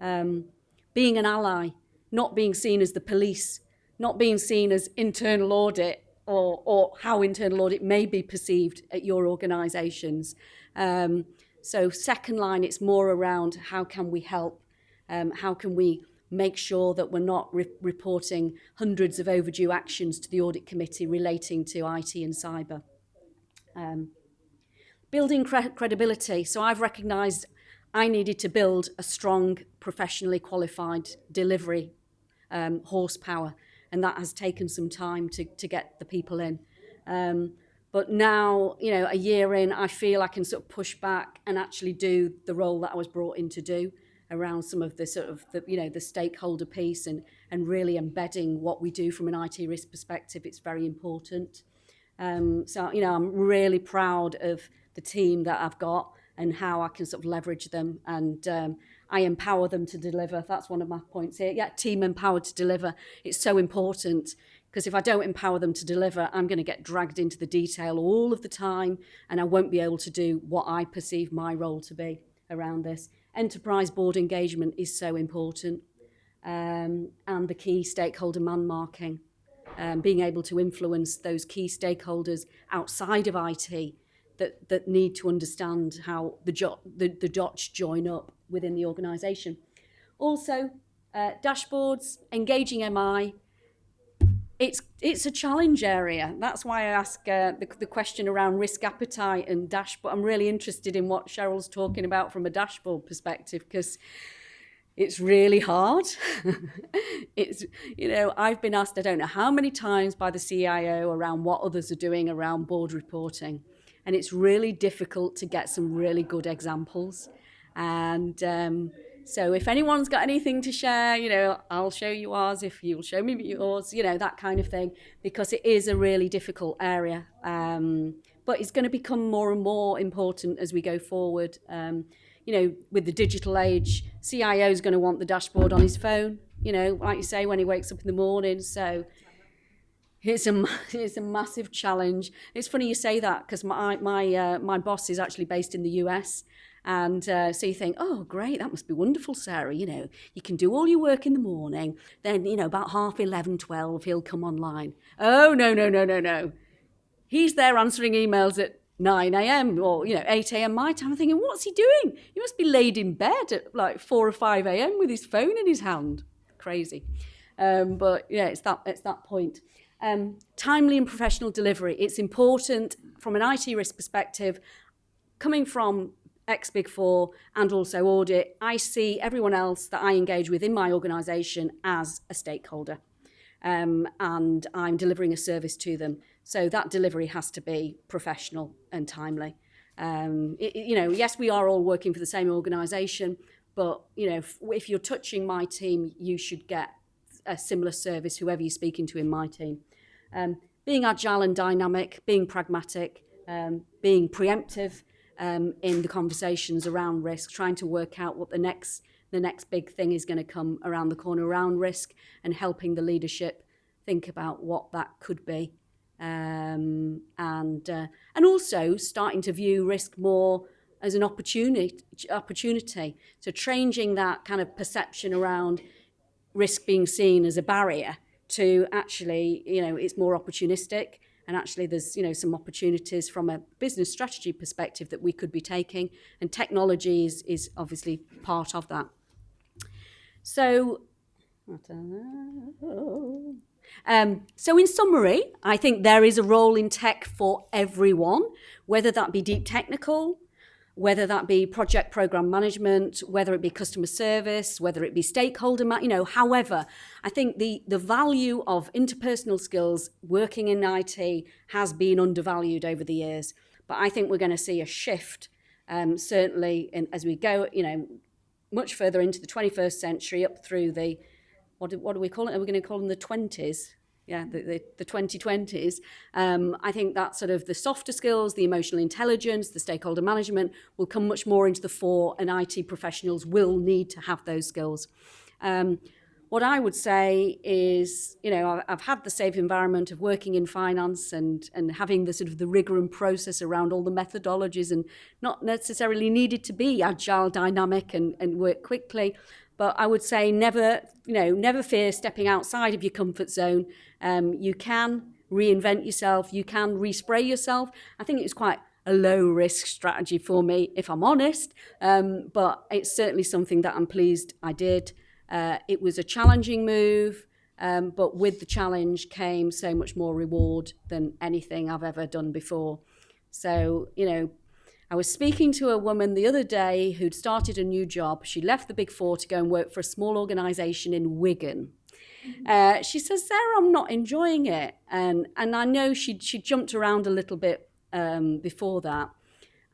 Being an ally, not being seen as the police, not being seen as internal audit or how internal audit may be perceived at your organisations. So second line, it's more around how can we help, how can we make sure that we're not reporting hundreds of overdue actions to the audit committee relating to IT and cyber. Building credibility. So I've recognised I needed to build a strong, professionally qualified delivery horsepower, and that has taken some time to get the people in. But now, a year in, I feel I can sort of push back and actually do the role that I was brought in to do around some of the sort of the stakeholder piece and really embedding what we do from an IT risk perspective. It's very important. So I'm really proud of the team that I've got and how I can sort of leverage them, and I empower them to deliver. That's one of my points here. Yeah, team empowered to deliver. It's so important, because if I don't empower them to deliver, I'm going to get dragged into the detail all of the time, and I won't be able to do what I perceive my role to be around this. Enterprise board engagement is so important, and the key stakeholder man marking, being able to influence those key stakeholders outside of IT that need to understand how the dots join up within the organisation. Also, dashboards, engaging MI. It's a challenge area. That's why I ask the question around risk appetite and dashboard. I'm really interested in what Cheryl's talking about from a dashboard perspective, because it's really hard. I've been asked, I don't know how many times by the CIO around what others are doing around board reporting. And it's really difficult to get some really good examples. And so if anyone's got anything to share, I'll show you ours if you'll show me yours, that kind of thing, because it is a really difficult area. But it's going to become more and more important as we go forward. With the digital age, CIO is going to want the dashboard on his phone, like you say, when he wakes up in the morning. So it's a massive challenge. It's funny you say that, because my boss is actually based in the US. And so you think, oh, great, that must be wonderful, Sarah. You can do all your work in the morning. Then, about 11:30, 12, he'll come online. Oh, no. He's there answering emails at 9 a.m. or, 8 a.m. my time. I'm thinking, what's he doing? He must be laid in bed at like 4 or 5 a.m. with his phone in his hand. Crazy. But yeah, it's that point. Timely and professional delivery. It's important from an IT risk perspective, coming from ex-Big Four and also audit. I see everyone else that I engage with in my organisation as a stakeholder, and I'm delivering a service to them. So that delivery has to be professional and timely. Yes, we are all working for the same organisation, but if you're touching my team, you should get a similar service, whoever you're speaking to in my team. Being agile and dynamic, being pragmatic, being preemptive in the conversations around risk, trying to work out what the next big thing is going to come around the corner around risk, and helping the leadership think about what that could be, and also starting to view risk more as an opportunity. So changing that kind of perception around risk being seen as a barrier to actually, it's more opportunistic, and actually there's, some opportunities from a business strategy perspective that we could be taking, and technology is obviously part of that. So, I don't know. So in summary, I think there is a role in tech for everyone, whether that be deep technical, whether that be project program management, whether it be customer service, whether it be stakeholder, however, I think the value of interpersonal skills working in IT has been undervalued over the years. But I think we're going to see a shift, certainly as we go, much further into the 21st century, up through the, what do we call it? Are we going to call them the 20s? Yeah, the 2020s. I think that sort of the softer skills, the emotional intelligence, the stakeholder management will come much more into the fore, and IT professionals will need to have those skills. What I would say is, I've had the safe environment of working in finance and having the sort of the rigor and process around all the methodologies, and not necessarily needed to be agile, dynamic, and work quickly. But I would say never fear stepping outside of your comfort zone. You can reinvent yourself. You can respray yourself. I think it's quite a low-risk strategy for me, if I'm honest. But it's certainly something that I'm pleased I did. It was a challenging move, but with the challenge came so much more reward than anything I've ever done before. So, I was speaking to a woman the other day who'd started a new job. She left the Big Four to go and work for a small organisation in Wigan. She says, Sarah, I'm not enjoying it. And I know she jumped around a little bit before that.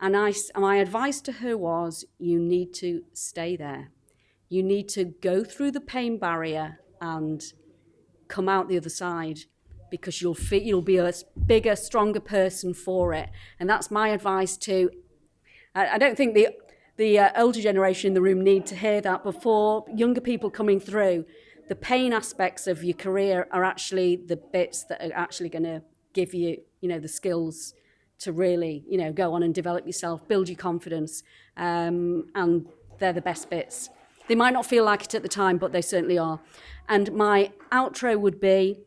And my advice to her was, you need to stay there. You need to go through the pain barrier and come out the other side, because you'll be a bigger, stronger person for it. And that's my advice to, I don't think the older generation in the room need to hear that, but for younger people coming through, the pain aspects of your career are actually the bits that are actually going to give you, the skills to really, go on and develop yourself, build your confidence, and they're the best bits. They might not feel like it at the time, but they certainly are. And my outro would be,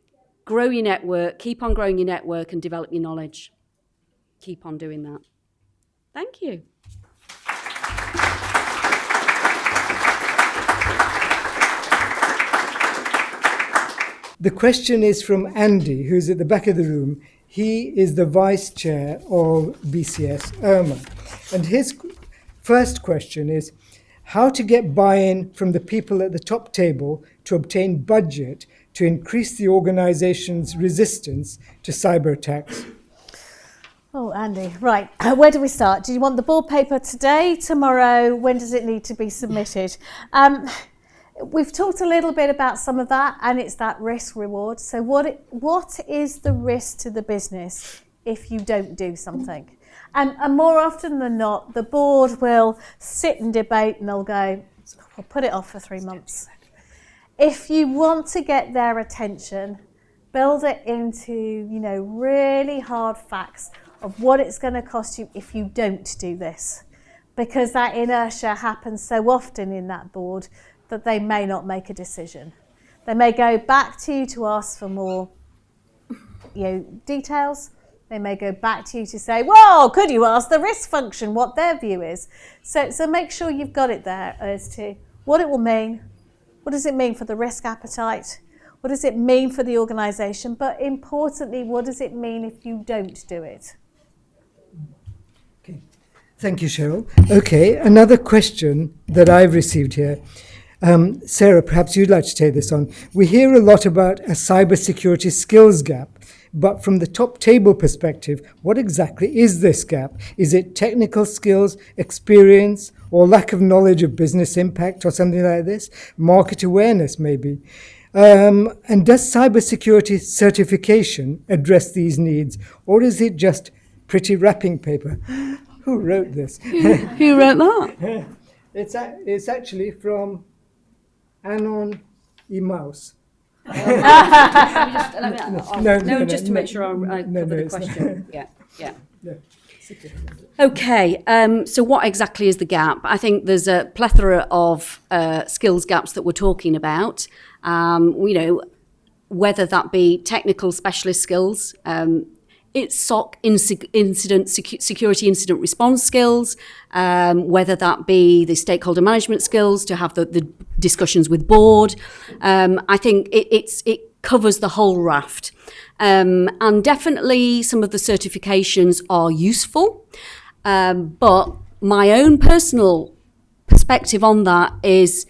grow your network, keep on growing your network and develop your knowledge. Keep on doing that. Thank you. The question is from Andy, who's at the back of the room. He is the vice chair of BCS IRMA. And his first question is, how to get buy-in from the people at the top table to obtain budget to increase the organization's resistance to cyber attacks? Oh, Andy, right. Where do we start? Do you want the board paper today, tomorrow? When does it need to be submitted? We've talked a little bit about some of that, and it's that risk reward. So what is the risk to the business if you don't do something? And more often than not, the board will sit and debate, and they'll go, I'll put it off for 3 months. If you want to get their attention, build it into, really hard facts of what it's going to cost you if you don't do this. Because that inertia happens so often in that board that they may not make a decision. They may go back to you to ask for more, details. They may go back to you to say, well, could you ask the risk function what their view is? So make sure you've got it there as to what it will mean. What does it mean for the risk appetite? What does it mean for the organisation? But importantly, what does it mean if you don't do it? Okay. Thank you, Cheryl. Okay, another question that I've received here. Sarah, perhaps you'd like to take this on. We hear a lot about a cybersecurity skills gap, but from the top table perspective, what exactly is this gap? Is it technical skills, experience, or lack of knowledge of business impact, or something like this? Market awareness, maybe. And does cybersecurity certification address these needs, or is it just pretty wrapping paper? Who wrote this? Who wrote that? It's actually from Anon Emaus. Just to make sure I cover the question. Yeah. No. Okay, so what exactly is the gap? I think there's a plethora of skills gaps that we're talking about. Whether that be technical specialist skills, it's SOC, security incident response skills, whether that be the stakeholder management skills to have the discussions with board. I think it covers the whole raft. And definitely some of the certifications are useful. But my own personal perspective on that is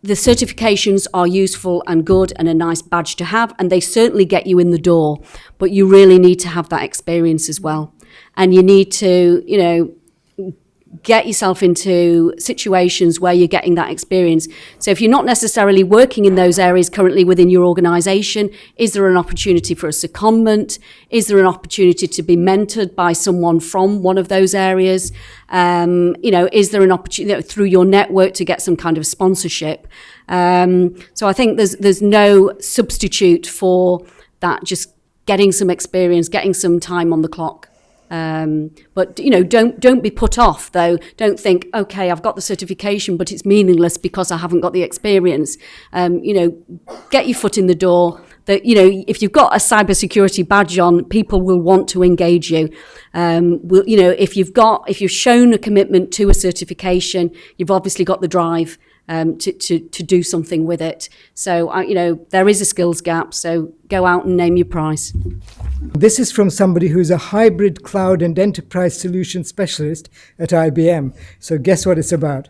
the certifications are useful and good and a nice badge to have, and they certainly get you in the door, but you really need to have that experience as well. And you need to, get yourself into situations where you're getting that experience. So if you're not necessarily working in those areas currently within your organisation, is there an opportunity for a secondment? Is there an opportunity to be mentored by someone from one of those areas? Is there an opportunity through your network to get some kind of sponsorship? So I think there's no substitute for that, just getting some experience, getting some time on the clock. But don't be put off though. Don't think, okay, I've got the certification, but it's meaningless because I haven't got the experience. Get your foot in the door. If you've got a cybersecurity badge on, people will want to engage you. If you've shown a commitment to a certification, you've obviously got the drive to do something with it. So there is a skills gap. So go out and name your price. This is from somebody who's a hybrid cloud and enterprise solution specialist at IBM. So guess what it's about?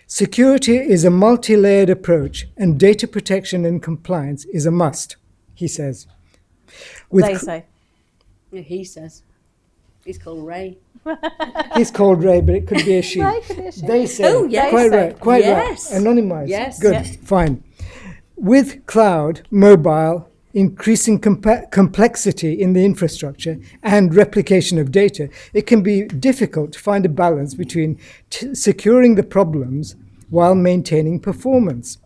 Security is a multi-layered approach, and data protection and compliance is a must, he says. They say. Yeah, he says. He's called Ray. He's called Ray, but it could be a she. Ray could be a she. They say. Oh, yes. Quite right. Quite Yes. right. Anonymized. Yes. Good. Yes. Fine. With cloud, mobile, increasing complexity in the infrastructure and replication of data, it can be difficult to find a balance between securing the problems while maintaining performance.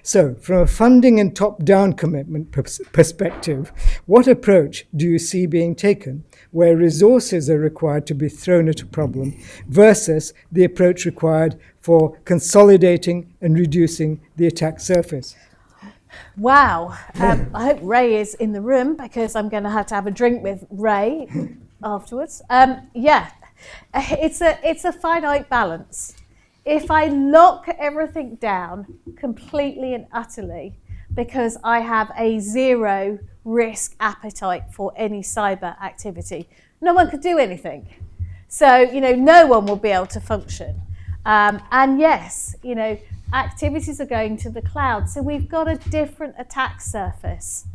So, from a funding and top-down commitment perspective, what approach do you see being taken where resources are required to be thrown at a problem versus the approach required for consolidating and reducing the attack surface? Wow. I hope Ray is in the room because I'm going to have a drink with Ray afterwards. It's a finite balance. If I lock everything down completely and utterly because I have a zero risk appetite for any cyber activity, no one could do anything. So, no one will be able to function. And yes, activities are going to the cloud. So we've got a different attack surface.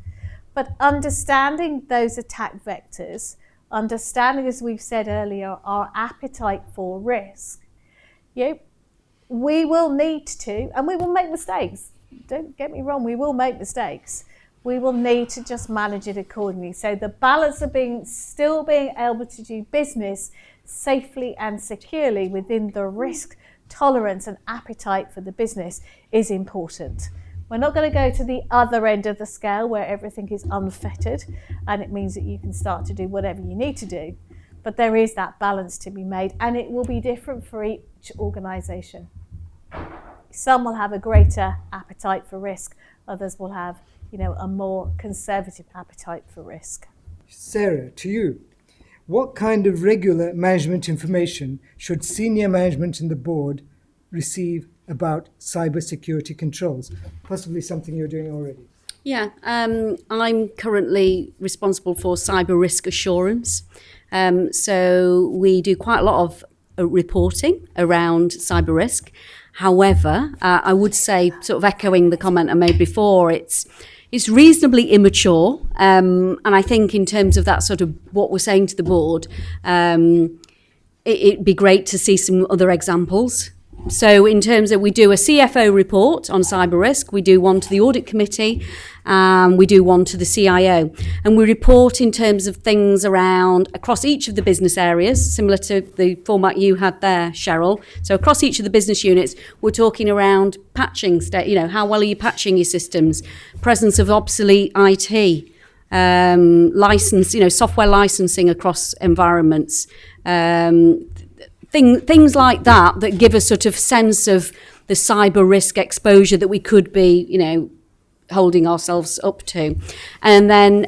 But understanding those attack vectors, understanding, as we've said earlier, our appetite for risk, we will need to, and we will make mistakes. Don't get me wrong, we will make mistakes. We will need to just manage it accordingly. So the balance of still being able to do business safely and securely within the risk tolerance and appetite for the business is important. We're not going to go to the other end of the scale where everything is unfettered and it means that you can start to do whatever you need to do. But there is that balance to be made, and it will be different for each organisation. Some will have a greater appetite for risk, others will have, a more conservative appetite for risk. Sarah, to you, what kind of regular management information should senior management and the board receive about cybersecurity controls? Possibly something you're doing already. Yeah, I'm currently responsible for cyber risk assurance. So we do quite a lot of reporting around cyber risk. However, I would say, sort of echoing the comment I made before, it's reasonably immature. And I think in terms of that sort of what we're saying to the board, it'd be great to see some other examples. So in terms of, we do a CFO report on cyber risk, we do one to the audit committee, we do one to the CIO, and we report in terms of things around across each of the business areas, similar to the format you had there, Cheryl. So across each of the business units, we're talking around patching, how well are you patching your systems, presence of obsolete IT, license, software licensing across environments, things like that give a sort of sense of the cyber risk exposure that we could be, holding ourselves up to. And then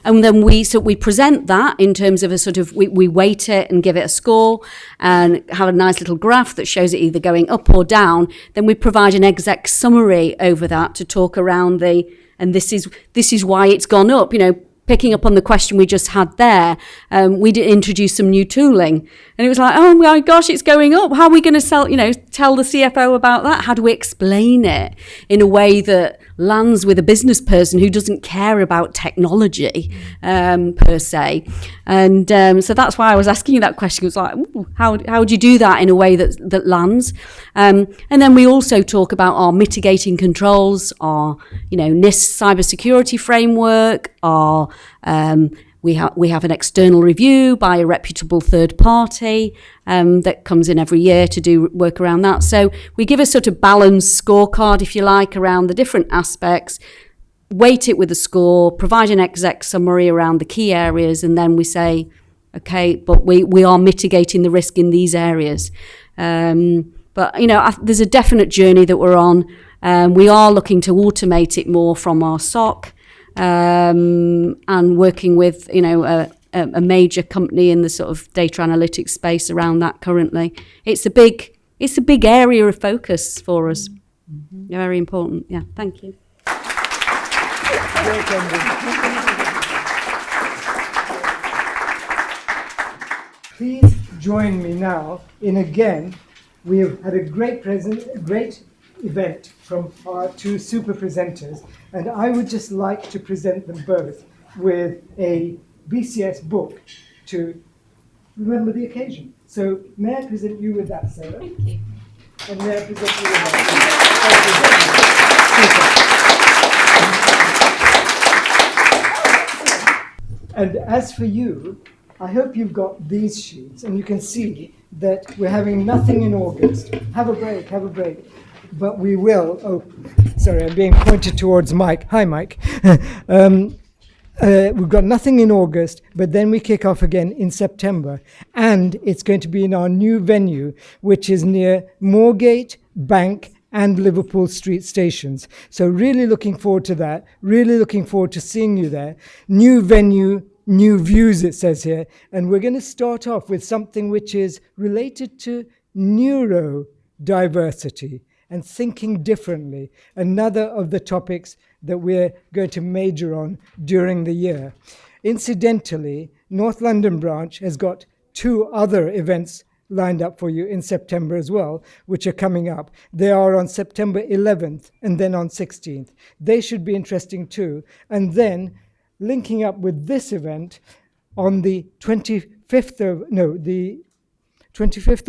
we present that in terms of a sort of, we weight it and give it a score and have a nice little graph that shows it either going up or down. Then we provide an exec summary over that to talk around the and this is why it's gone up. Picking up on the question we just had there, we did introduce some new tooling, and it was like, oh my gosh, it's going up. How are we going to tell the CFO about that? How do we explain it in a way that lands with a business person who doesn't care about technology per se? And so that's why I was asking you that question. It was like, how do you do that in a way that lands? And then we also talk about our mitigating controls, our NIST cybersecurity framework, our we have an external review by a reputable third party that comes in every year to do work around that. So we give a sort of balanced scorecard, if you like, around the different aspects, weight it with a score, provide an exec summary around the key areas, and then we say, okay, but we are mitigating the risk in these areas. But there's a definite journey that we're on. We are looking to automate it more from our SOC. And working with a major company in the sort of data analytics space around that currently. It's a big area of focus for us. Mm-hmm. Very important. Yeah, thank you. Please join me now in we have had a great event from our two super presenters, and I would just like to present them both with a BCS book to remember the occasion. So may I present you with that, Sarah? Thank you. And may I present you with that? And as for you, I hope you've got these sheets, and you can see that we're having nothing in August. Have a break. But we will, I'm being pointed towards Mike. Hi, Mike. We've got nothing in August, but then we kick off again in September. And it's going to be in our new venue, which is near Moorgate, Bank, and Liverpool Street stations. So really looking forward to that. Really looking forward to seeing you there. New venue, new views, it says here. And we're going to start off with something which is related to neurodiversity and thinking differently, another of the topics that we're going to major on during the year. Incidentally, North London branch has got 2 other events lined up for you in September as well, which are coming up. They are on September 11th and then on 16th. They should be interesting too. And then linking up with this event on the 25th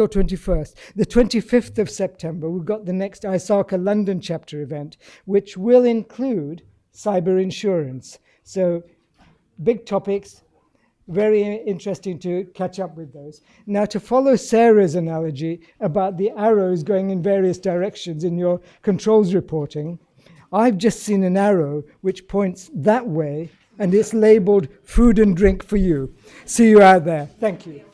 or 21st, the 25th of September, we've got the next ISARCA London chapter event, which will include cyber insurance. So big topics, very interesting to catch up with those. Now, to follow Sarah's analogy about the arrows going in various directions in your controls reporting, I've just seen an arrow which points that way, and it's labeled food and drink for you. See you out there. Thank you.